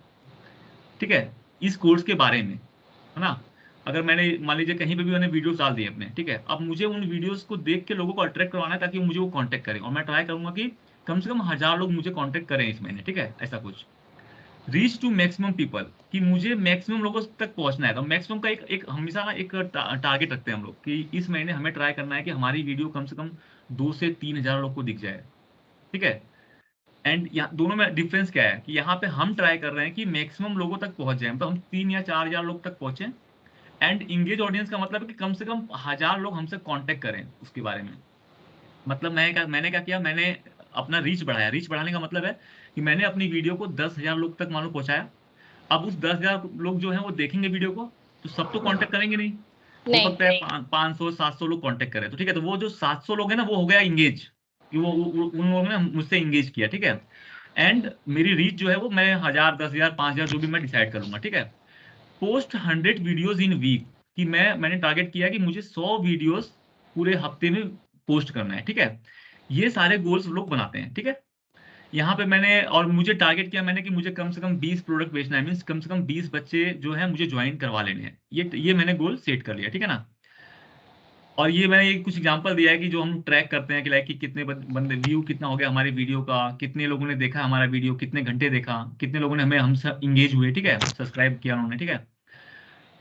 ठीक है, इस कोर्स के बारे में, है ना। अगर मैंने मान लीजिए कहीं पे भी मैंने वीडियोस डाल दिए अपने, ठीक है, अब मुझे उन वीडियोस को देख के लोगों को अट्रैक्ट करवाना है ताकि वो मुझे वो कांटेक्ट करें, और मैं ट्राई करूंगा कि कम से कम 1000 लोग मुझे कांटेक्ट करें इस महीने, ठीक है, ऐसा कुछ। रीच टू मैक्सिमम पीपल, कि मुझे मैक्सिमम लोगों तक पहुंचना है, तो मैक्सिमम का एक एक हमेशा ना एक टारगेट रखते हैं हम लोग कि इस महीने हमें ट्राई करना है कि हमारी वीडियो कम से कम 2 से 3 हजार लोग को दिख जाए, ठीक है। एंड यहाँ दोनों में डिफरेंस क्या है कि यहाँ पे हम ट्राई कर रहे हैं कि मैक्सिमम लोगों तक पहुंच जाए, मतलब हम 3 या 4 हजार लोग तक पहुंचे। एंड इंगेज ऑडियंस का मतलब है कि कम से कम 1000 लोग हमसे कांटेक्ट करें उसके बारे में। मतलब मैंने क्या किया, मैंने अपना रीच बढ़ाया। रीच बढ़ाने का मतलब है कि मैंने अपनी वीडियो को 10 हजार लोग तक मान लो पहुंचाया। अब उस 10 हजार लोग जो है वो देखेंगे वीडियो को, तो सब तो कांटेक्ट करेंगे नहीं, हो नहीं। सकता है 500 700 लोग कांटेक्ट करें, तो ठीक है, तो वो जो 700 लोग हैं ना वो हो गया इंगेज, कि उन लोगों ने मुझसे इंगेज किया, ठीक है। एंड मेरी रीच जो है वो मैं 1000 10 हजार 5000 जो भी मैं डिसाइड करूंगा, ठीक है। पोस्ट 100 वीडियोज इन वीक, कि मैंने टारगेट किया कि मुझे 100 वीडियोस पूरे हफ्ते में पोस्ट करना है, ठीक है। ये सारे गोल्स लोग बनाते हैं, ठीक है। यहाँ पे मैंने और मुझे टारगेट किया मैंने कि मुझे कम से कम 20 प्रोडक्ट बेचना है, मीन्स कम से कम 20 बच्चे जो है मुझे ज्वाइन करवा लेने हैं, ये मैंने गोल सेट कर लिया, ठीक है ना। और ये मैंने एक कुछ एग्जांपल दिया है कि जो हम ट्रैक करते हैं कि लाइक कि कितने बंदे व्यू कितना हो गया हमारी वीडियो का, कितने लोगों ने देखा हमारा वीडियो, कितने घंटे देखा, कितने लोगों ने हमें हमसे इंगेज हुए, ठीक है, सब्सक्राइब किया उन्होंने, ठीक है।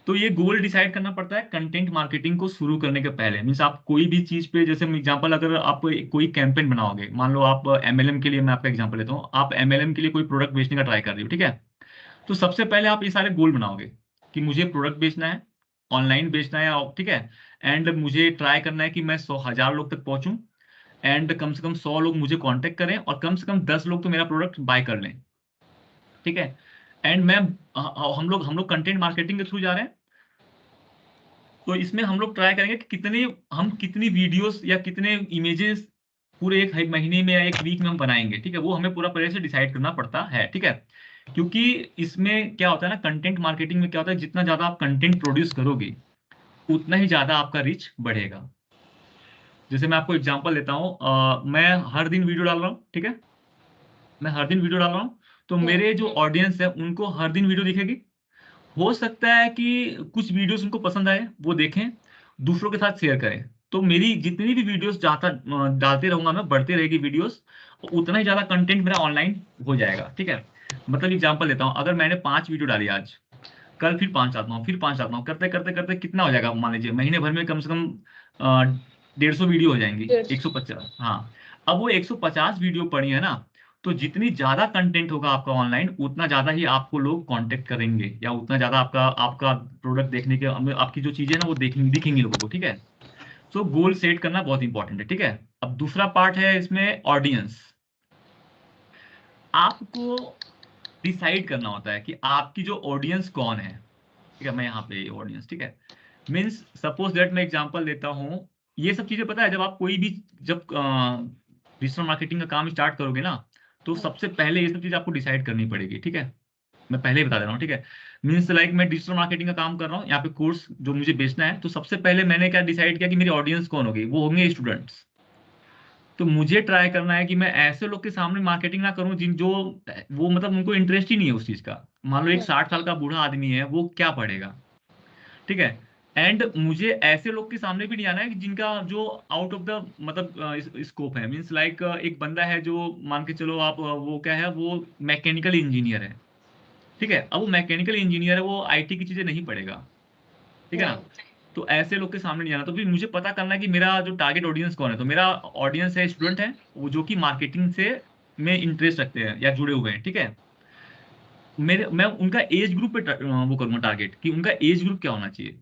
तो ये गोल डिसाइड करना पड़ता है कंटेंट मार्केटिंग को शुरू करने के पहले, मीन्स आप कोई भी चीज पे, जैसे एग्जांपल अगर आप कोई कैंपेन बनाओगे, मान लो आप एमएलएम के लिए, मैं आपका एग्जांपल लेता हूँ, आप एमएलएम के लिए कोई प्रोडक्ट बेचने का ट्राई कर रही हो, ठीक है। तो सबसे पहले आप ये सारे गोल बनाओगे कि मुझे प्रोडक्ट बेचना है, ऑनलाइन बेचना है, ठीक है। एंड मुझे ट्राई करना है कि मैं 100 हजार लोग तक पहुंचूं। एंड कम से कम 100 लोग मुझे कांटेक्ट करें और कम से कम 10 लोग तो मेरा प्रोडक्ट बाय कर लें, ठीक है। एंड मैं हम लोग कंटेंट मार्केटिंग के थ्रू जा रहे हैं, तो इसमें हम लोग ट्राई करेंगे कि कितनी वीडियोस या कितने इमेजेस पूरे एक महीने में या एक वीक में हम बनाएंगे, ठीक है। वो हमें पूरा पहले से डिसाइड करना पड़ता है, ठीक है। क्योंकि इसमें क्या होता है ना, कंटेंट मार्केटिंग में क्या होता है, जितना ज्यादा आप कंटेंट प्रोड्यूस करोगे उतना ही ज्यादा आपका रीच बढ़ेगा। जैसे मैं आपको एग्जांपल देता हूँ, मैं हर दिन वीडियो डाल रहा हूँ, ठीक है। मैं हर दिन वीडियो डाल रहा हूँ, तो मेरे जो ऑडियंस है उनको हर दिन वीडियो दिखेगी। हो सकता है कि कुछ वीडियोस उनको पसंद आए, वो देखें, दूसरों के साथ शेयर करें। तो मेरी जितनी भी वीडियोस डालते रहूंगा मैं, बढ़ती रहेगी वीडियोस, उतना ही ज्यादा कंटेंट मेरा ऑनलाइन हो जाएगा, ठीक है। मतलब एग्जांपल देता हूँ, अगर मैंने 5 वीडियो डाली आज, कल फिर 5 डालता हूँ, फिर 5 डालता हूँ, करते करते करते कितना हो जाएगा, मान लीजिए महीने भर में कम से कम 150 वीडियो हो जाएंगी, 150, हाँ। अब वो 150 वीडियो पड़ी है ना, तो जितनी ज्यादा कंटेंट होगा आपका ऑनलाइन, उतना ज्यादा ही आपको लोग कांटेक्ट करेंगे, या उतना ज्यादा आपका आपका प्रोडक्ट देखने के, आपकी जो चीजें ना वो दिखेंगी लोगों को, ठीक है। सो गोल सेट करना बहुत इंपॉर्टेंट है, ठीक है। अब दूसरा पार्ट है इसमें ऑडियंस। आपको डिसाइड करना होता है कि आपकी जो ऑडियंस कौन है, ठीक है। मैं यहाँ पे ऑडियंस, ठीक है, मीन्स सपोज दैट मैं एग्जांपल देता हूँ। ये सब चीजें पता है, जब आप कोई भी, जब डिजिटल मार्केटिंग का काम स्टार्ट करोगे ना, तो सबसे पहले ये सब चीज आपको डिसाइड करनी पड़ेगी, ठीक है। मैं पहले ही बता दे रहा हूँ, ठीक है। मीन्स लाइक मैं डिजिटल मार्केटिंग का काम कर रहा हूँ, यहाँ पे कोर्स जो मुझे बेचना है, तो सबसे पहले मैंने क्या डिसाइड किया कि मेरी ऑडियंस कौन होगी, वो होंगे स्टूडेंट्स। तो मुझे ट्राई करना है कि मैं ऐसे लोग के सामने मार्केटिंग ना करूं जिन जो वो मतलब उनको इंटरेस्ट ही नहीं है उस चीज का। मान लो एक 60 साल का बूढ़ा आदमी है, वो क्या पढ़ेगा, ठीक है। एंड मुझे ऐसे लोग के सामने भी नहीं आना है कि जिनका जो आउट ऑफ द मतलब स्कोप है। मीन्स लाइक एक बंदा है जो, मान के चलो आप, वो क्या है, वो मैकेनिकल इंजीनियर है, ठीक है। अब वो मैकेनिकल इंजीनियर है, वो आईटी की चीजें नहीं पढ़ेगा, ठीक है ना। तो ऐसे लोग के सामने नहीं आना। तो फिर मुझे पता करना है कि मेरा जो टारगेट ऑडियंस कौन है। तो मेरा ऑडियंस है, स्टूडेंट है, वो जो कि मार्केटिंग से में इंटरेस्ट रखते हैं या जुड़े हुए हैं, ठीक है। मैं उनका एज ग्रुप पे वो करूंगा टारगेट, कि उनका एज ग्रुप क्या होना चाहिए।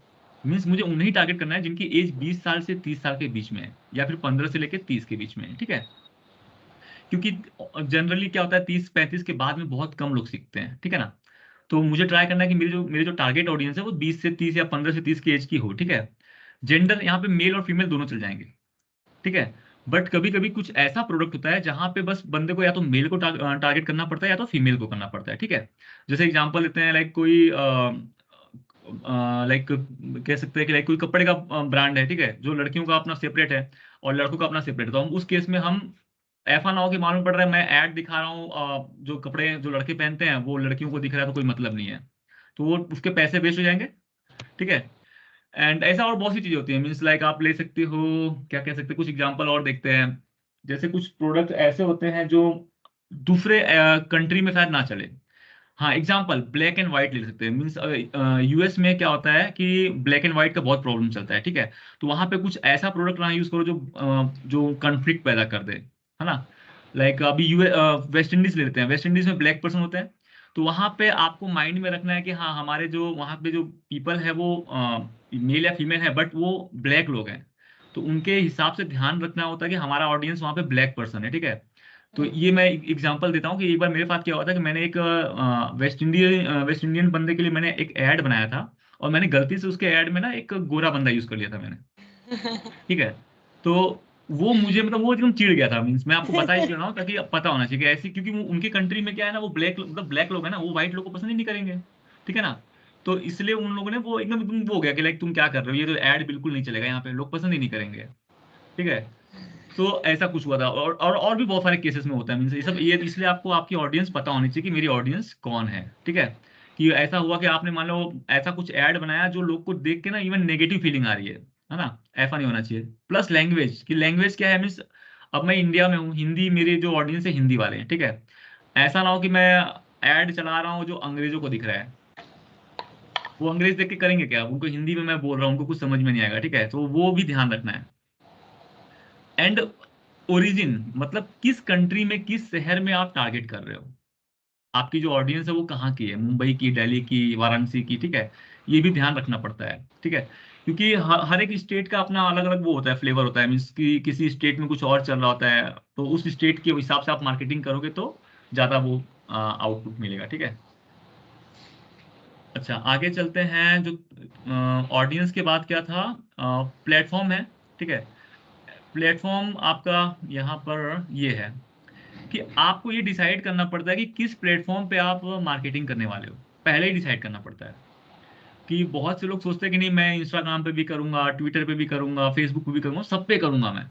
मीन्स मुझे उन्हें टारगेट करना है जिनकी एज 20 साल से 30 साल के बीच में है, या फिर 15 से लेकर 30 के बीच में है, ठीक है। क्योंकि जनरली क्या होता है, 30-35 के बाद में बहुत कम लोग सीखते हैं, ठीक है ना। तो मुझे ट्राई करना है कि मेरे जो टारगेट ऑडियंस है वो 20 से 30 या 15 से 30 की एज की हो, ठीक है। जेंडर यहाँ पे मेल और फीमेल दोनों चल जाएंगे, ठीक है। बट कभी कभी कुछ ऐसा प्रोडक्ट होता है जहां पे बस बंदे को या तो मेल को टारगेट करना पड़ता है, या तो फीमेल को करना पड़ता है, ठीक है। जैसे एग्जांपल लेते हैं, लाइक कोई लाइक कह सकते हैं कि लाइक कोई कपड़े का ब्रांड है, ठीक है, जो लड़कियों का अपना सेपरेट है और लड़कों का अपना सेपरेट है। तो हम उस केस में हम ऐसा ना हो कि मालूम पड़ रहा है मैं ऐड दिखा रहा हूँ, जो कपड़े जो लड़के पहनते हैं वो लड़कियों को दिख रहा है, तो कोई मतलब नहीं है, तो वो उसके पैसे वेस्ट हो जाएंगे, ठीक है। एंड ऐसा और बहुत सी चीजें होती है। मीन्स लाइक आप ले सकते हो, क्या कह सकते हैं, कुछ एग्जांपल और देखते हैं। जैसे कुछ प्रोडक्ट ऐसे होते हैं जो दूसरे कंट्री में शायद ना चले। हाँ, एग्जांपल ब्लैक एंड व्हाइट ले सकते हैं। मीन्स यूएस में क्या होता है कि ब्लैक एंड व्हाइट का बहुत प्रॉब्लम चलता है, ठीक है। तो वहां पे कुछ ऐसा प्रोडक्ट ना यूज करो जो कन्फ्लिक्ट पैदा कर दे, है ना। लाइक अभी वेस्ट इंडीज ले लेते हैं। वेस्ट इंडीज में ब्लैक पर्सन होते हैं, तो वहां पे आपको माइंड में रखना है कि हाँ, हमारे जो वहां पे जो पीपल है वो मेल या फीमेल है, बट वो ब्लैक लोग हैं। तो उनके हिसाब से ध्यान रखना होता है कि हमारा ऑडियंस वहां पे ब्लैक पर्सन है, ठीक है। तो ये मैं एग्जांपल देता हूँ कि एक बार मेरे साथ क्या हुआ था कि मैंने एक वेस्ट इंडियन बंदे के लिए मैंने एक ऐड बनाया था, और मैंने गलती से उसके ऐड में ना एक गोरा बंदा यूज कर लिया था मैंने, ठीक है। तो वो मुझे मतलब वो एकदम चिढ़ गया था। मीन्स मैं आपको बता इसलिए रहा हूँ ताकि पता होना चाहिए कि ऐसी, क्योंकि वो उनके कंट्री में क्या है ना, वो ब्लैक मतलब ब्लैक लोग है ना, वो व्हाइट लोग को पसंद ही नहीं करेंगे, ठीक है ना। तो इसलिए उन लोगों ने वो एकदम एकदम वो हो गया कि लाइक तुम क्या कर रहे हो, ये तो ऐड बिल्कुल नहीं चलेगा यहाँ पे, लोग पसंद ही नहीं करेंगे, ठीक है। तो ऐसा कुछ हुआ था, और भी बहुत सारे केसेस में होता है। मीन्स ये सब, ये इसलिए आपको आपकी ऑडियंस पता होनी चाहिए कि मेरी ऑडियंस कौन है, ठीक है। कि ऐसा हुआ कि आपने मान लो ऐसा कुछ ऐड बनाया जो लोग को देख के ना इवन नेगेटिव फीलिंग आ रही है ना। ऐसा नहीं होना चाहिए। प्लस लैंग्वेज, की लैंग्वेज क्या है, मीन्स अब मैं इंडिया में हूँ, हिंदी, मेरे जो ऑडियंस है हिंदी वाले हैं, ठीक है। ऐसा ना हो कि मैं ऐड चला रहा हूँ जो अंग्रेजों को दिख रहा है, वो अंग्रेज देख के करेंगे क्या, उनको हिंदी में मैं बोल रहा हूँ, उनको कुछ समझ में नहीं आएगा, ठीक है। तो वो भी ध्यान रखना है। एंड ओरिजिन, मतलब किस कंट्री में, किस शहर में आप टारगेट कर रहे हो, आपकी जो ऑडियंस है वो कहाँ की है, मुंबई की, दिल्ली की, वाराणसी की, ठीक है। ये भी ध्यान रखना पड़ता है, ठीक है। क्योंकि हर एक स्टेट का अपना अलग अलग वो होता है, फ्लेवर होता है, मीन्स कि किसी स्टेट में कुछ और चल रहा होता है, तो उस स्टेट के हिसाब से आप मार्केटिंग करोगे तो ज्यादा वो आउटपुट मिलेगा, ठीक है। अच्छा, आगे चलते हैं। जो ऑडियंस के बाद क्या था, प्लेटफॉर्म है, ठीक है। प्लेटफॉर्म आपका यहाँ पर ये है कि आपको ये डिसाइड करना पड़ता है कि किस प्लेटफॉर्म पे आप मार्केटिंग करने वाले हो, पहले ही डिसाइड करना पड़ता है। कि बहुत से लोग सोचते हैं कि नहीं, मैं इंस्टाग्राम पे भी करूंगा, ट्विटर पे भी करूंगा, फेसबुक पे भी करूंगा, सब पे करूंगा मैं।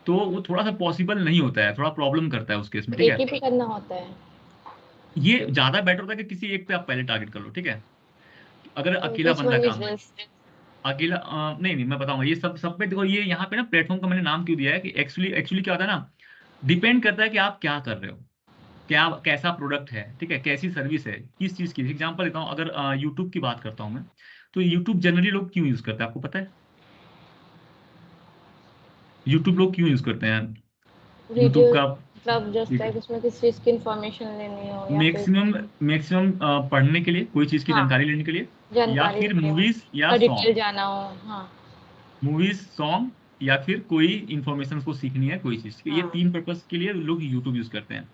तो वो थोड़ा सा पॉसिबल नहीं होता है, थोड़ा प्रॉब्लम करता है उस केस में, ठीक एक है। ही पे करना होता है। ये ज्यादा बेटर होता है कि किसी एक पे आप पहले टारगेट कर लो, ठीक है। अगर तो अकेला विच बंदा वन इज काम, बेस्ट? अकेला नहीं नहीं, मैं बताऊंगा ये सब सब पे। देखो ये यहाँ पे ना प्लेटफॉर्म का मैंने नाम क्यों दिया है कि एक्चुअली एक्चुअली क्या होता है ना, डिपेंड करता है कि आप क्या कर रहे हो, क्या कैसा प्रोडक्ट है, ठीक है, कैसी सर्विस है, किस चीज की। एग्जांपल देता हूँ, अगर यूट्यूब की बात करता हूँ मैं, तो यूट्यूब जनरली लोग क्यों यूज करते हैं आपको पता है? यूट्यूब लोग क्यों यूज करते हैं वीडियो, यूट्यूब का? मतलब जस्ट लाइक उसमें किसी चीज की इंफॉर्मेशन लेनी हो या फिर मैक्सिमम मैक्सिमम पढ़ने के लिए, कोई चीज की हाँ जानकारी लेने के लिए, या जानकारी फिर लेनी हो मूवीज या और डिटेल सॉन्ग, जाना हो। हाँ मूवीज सॉन्ग, या फिर कोई इंफॉर्मेशन को सीखनी है कोई चीज की, ये हाँ। तीन पर्पस के लिए लोग यूट्यूब यूज करते हैं।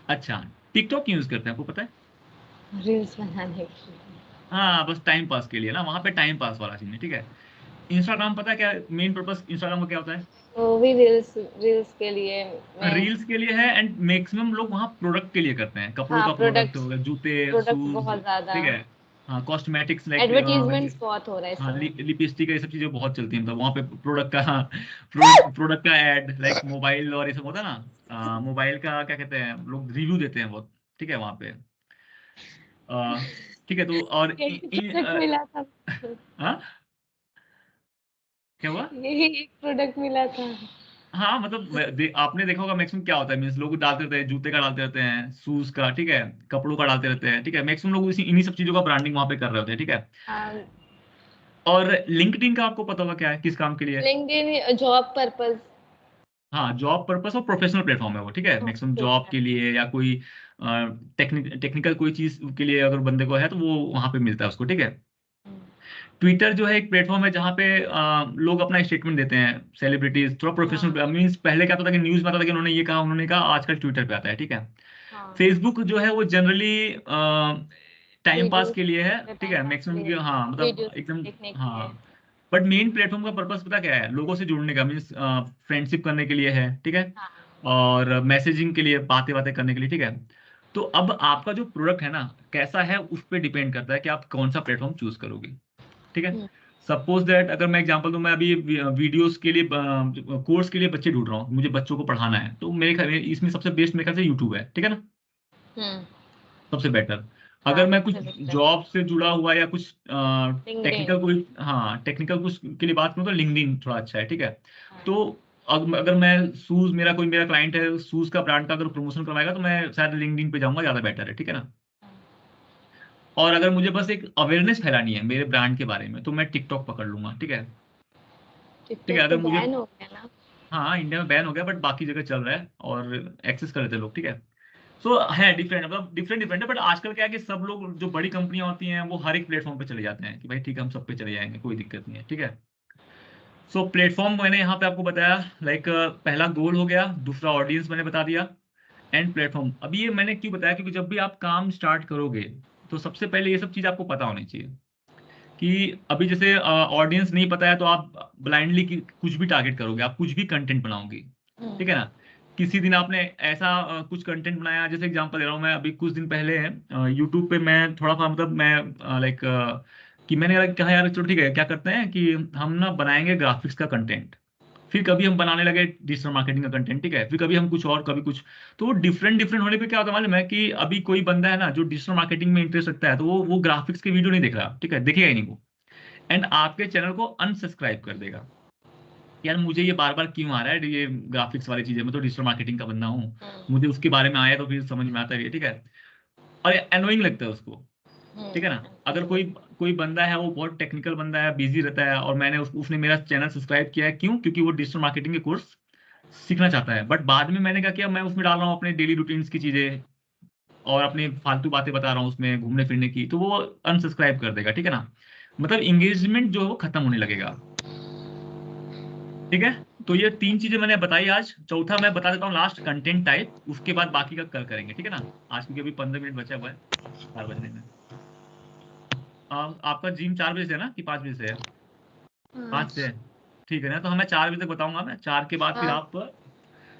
अच्छा, टिकटॉक क्यों यूज करते हैं आपको पता है? रील्स बनाने के लिए। हाँ, बस टाइम पास के लिए ना, वहां पे टाइम पास वाला सीन है, ठीक है। इंस्टाग्राम पता है क्या मेन पर्पस इंस्टाग्राम का क्या होता है? वो भी रील्स रील्स के लिए मैं। रील्स के लिए है, एंड मैक्सिमम लोग वहाँ प्रोडक्ट के लिए करते हैं, कपड़ों हाँ का प्रोडक्ट हो प्रोडक्ट्स, गया, जूते, प्रोडक्ट शूज, बहुत ज्यादा। ठीक है। हाँ, कॉस्मेटिक्स लाइक, एडवर्टीजमेंट्स बहुत हो रहा है इस हाँ, समय। लिपस्टिक, ये सब चीजें बहुत चलती हैं, मतलब वहाँ पे प्रोडक्ट का, हाँ, प्रोडक्ट का एड, लाइक मोबाइल और ये सब होता है ना, मोबाइल का क्या कहते हैं, लोग रिव्यू देते हैं बहुत, ठीक है, वहाँ पे। ठीक है, तो और यही प्रोडक्ट मिला था। हाँ, क्या हुआ? यही एक प्रोडक्ट मिला था। हाँ, मतलब आपने देखा होगा मैक्सिमम क्या होता है, मीन्स लोग डालते रहते हैं, जूते का डालते रहते हैं, शूज का, ठीक है, कपड़ों का डालते रहते हैं, ठीक है। मैक्सिमम लोग इसी इन्हीं सब चीजों का ब्रांडिंग वहां पे कर रहे होते हैं, ठीक है। हाँ और लिंक्डइन का आपको पता होगा क्या है, किस काम के लिए है? LinkedIn job purpose. हाँ, जॉब पर्पस और प्रोफेशनल प्लेटफॉर्म है वो, ठीक है। मैक्सिमम जॉब के लिए या कोई टेक्निकल कोई चीज के लिए अगर बंदे को है तो वो वहां पे मिलता है उसको, ठीक है। ट्विटर जो है एक प्लेटफॉर्म है जहाँ पे लोग अपना स्टेटमेंट देते हैं, सेलिब्रिटीज, थोड़ा हाँ प्रोफेशनल, मीन्स पहले क्या होता था कि न्यूज में आता था कि उन्होंने ये कहा, उन्होंने कहा, आजकल ट्विटर पे आता है, ठीक है। हाँ। फेसबुक जो है वो जनरली टाइम पास वीडियोस के लिए है, ठीक टाइम है, पास के मैक्सिमम की, लिए, हाँ, मतलब वीडियोस एकदम, देखने के लिए। हाँ। बट मेन प्लेटफॉर्म का पर्पस पता क्या है, लोगों से जुड़ने का, मीन्स फ्रेंडशिप करने के लिए है, ठीक है। हाँ और मैसेजिंग के लिए, बातें बातें करने के लिए, ठीक है। तो अब आपका जो प्रोडक्ट है ना कैसा है, उस पर डिपेंड करता है कि आप कौन सा प्लेटफॉर्म चूज करोगे, ठीक है। हम्म, सपोज दैट, अगर मैं एग्जांपल दूं, मैं अभी वीडियोस के लिए, कोर्स के लिए बच्चे ढूंढ रहा हूँ, मुझे बच्चों को पढ़ाना है, तो मेरे ख्याल इसमें सबसे बेस्ट मेरे ख्याल से यूट्यूब है, ठीक है ना, हम्म। सबसे बेटर। हाँ अगर मैं कुछ सबसे बेस्ट। जॉब से जुड़ा हुआ या कुछ लिंक्डइन। टेक्निकल कोई, हाँ, टेक्निकल कुछ के लिए बात करूँ तो लिंक्डइन थोड़ा अच्छा है, ठीक है। हाँ तो अगर मैं शूज, मेरा क्लाइंट है शूज का ब्रांड का, अगर प्रमोशन करवाएगा तो मैं शायद लिंक्डइन पे जाऊंगा, ज्यादा बेटर है, ठीक है ना। और अगर मुझे बस एक अवेयरनेस फैलानी है मेरे ब्रांड के बारे में, तो मैं टिकटॉक पकड़ लूंगा, ठीक है। ठीक है, टिकटॉक तो अगर मुझे, बैन हो गया ना। हाँ, इंडिया में बैन हो गया, बट बाकी जगह चल रहा है और एक्सेस कर लेते हैं लोग, ठीक है। सो है डिफरेंट, मतलब डिफरेंट डिफरेंट है, बट आजकल क्या है कि सब लोग, जो बड़ी कंपनियां होती हैं, वो हर एक प्लेटफॉर्म पे चले जाते हैं कि भाई ठीक है, हम सब पे चले जाएंगे, कोई दिक्कत नहीं है, ठीक है। सो प्लेटफॉर्म मैंने यहाँ पे आपको बताया, लाइक पहला गोल हो गया, दूसरा ऑडियंस मैंने बता दिया, एंड प्लेटफॉर्म। अभी ये मैंने क्यों बताया, क्योंकि जब भी आप काम स्टार्ट करोगे तो सबसे पहले ये सब चीज आपको पता होनी चाहिए। कि अभी जैसे ऑडियंस नहीं पता है तो आप ब्लाइंडली कुछ भी टारगेट करोगे, आप कुछ भी कंटेंट बनाओगे, हम्म, ठीक है ना। किसी दिन आपने ऐसा कुछ कंटेंट बनाया, जैसे एग्जांपल दे रहा हूँ मैं, अभी कुछ दिन पहले यूट्यूब पे मैं थोड़ा सा, मतलब मैं लाइक कि मैंने कहा यार चलो ठीक है, क्या करते हैं कि हम ना बनाएंगे ग्राफिक्स का कंटेंट। फिर कभी हम बनाने लगे डिजिटल मार्केटिंग का कंटेंट, ठीक है, फिर कभी हम कुछ और, कभी कुछ। तो डिफरेंट डिफरेंट होने पे क्या होता है मालूम है, कि अभी कोई बंदा है ना जो डिजिटल मार्केटिंग में इंटरेस्ट रखता है, तो वो ग्राफिक्स के वीडियो नहीं देख रहा, ठीक है, देखेगा ही नहीं वो, एंड आपके चैनल को अनसब्सक्राइब कर देगा। यार मुझे ये बार बार क्यों आ रहा है ये ग्राफिक्स वाली चीजें, मैं तो डिजिटल मार्केटिंग का बंदा हूँ, हम्म, मुझे उसके बारे में आया तो फिर समझ में आता है, ठीक है। और एनोइंग लगता है उसको, ठीक है ना। अगर कोई absolutely। कोई बंदा है, वो बहुत टेक्निकल बंदा है, बिजी रहता है, और उसने मेरा चैनल सब्सक्राइब किया है, क्यों? क्योंकि वो डिजिटल मार्केटिंग के कोर्स सीखना चाहता है, बट बाद में मैंने क्या किया, मैं उसमें डाल रहा हूँ अपने डेली रूटीन्स की चीजें, और अपनी फालतू बातें बता रहा हूँ उसमें घूमने फिरने की, तो वो अनसब्सक्राइब कर देगा, ठीक है ना। मतलब इंगेजमेंट जो है वो खत्म होने लगेगा, ठीक है। तो ये 3 चीजें मैंने बताई आज। चौथा मैं बता देता हूँ लास्ट, कंटेंट टाइप, उसके बाद बाकी का कल करेंगे, ठीक है ना। आज क्योंकि अभी 15 मिनट बचा हुआ है 4 बजने में। आपका जिम 4 बजे से है ना कि 5 बजे से है? 5 से है, ठीक है ना। तो हमें 4 बजे तक बताऊंगा मैं, 4 के बाद फिर हाँ आप,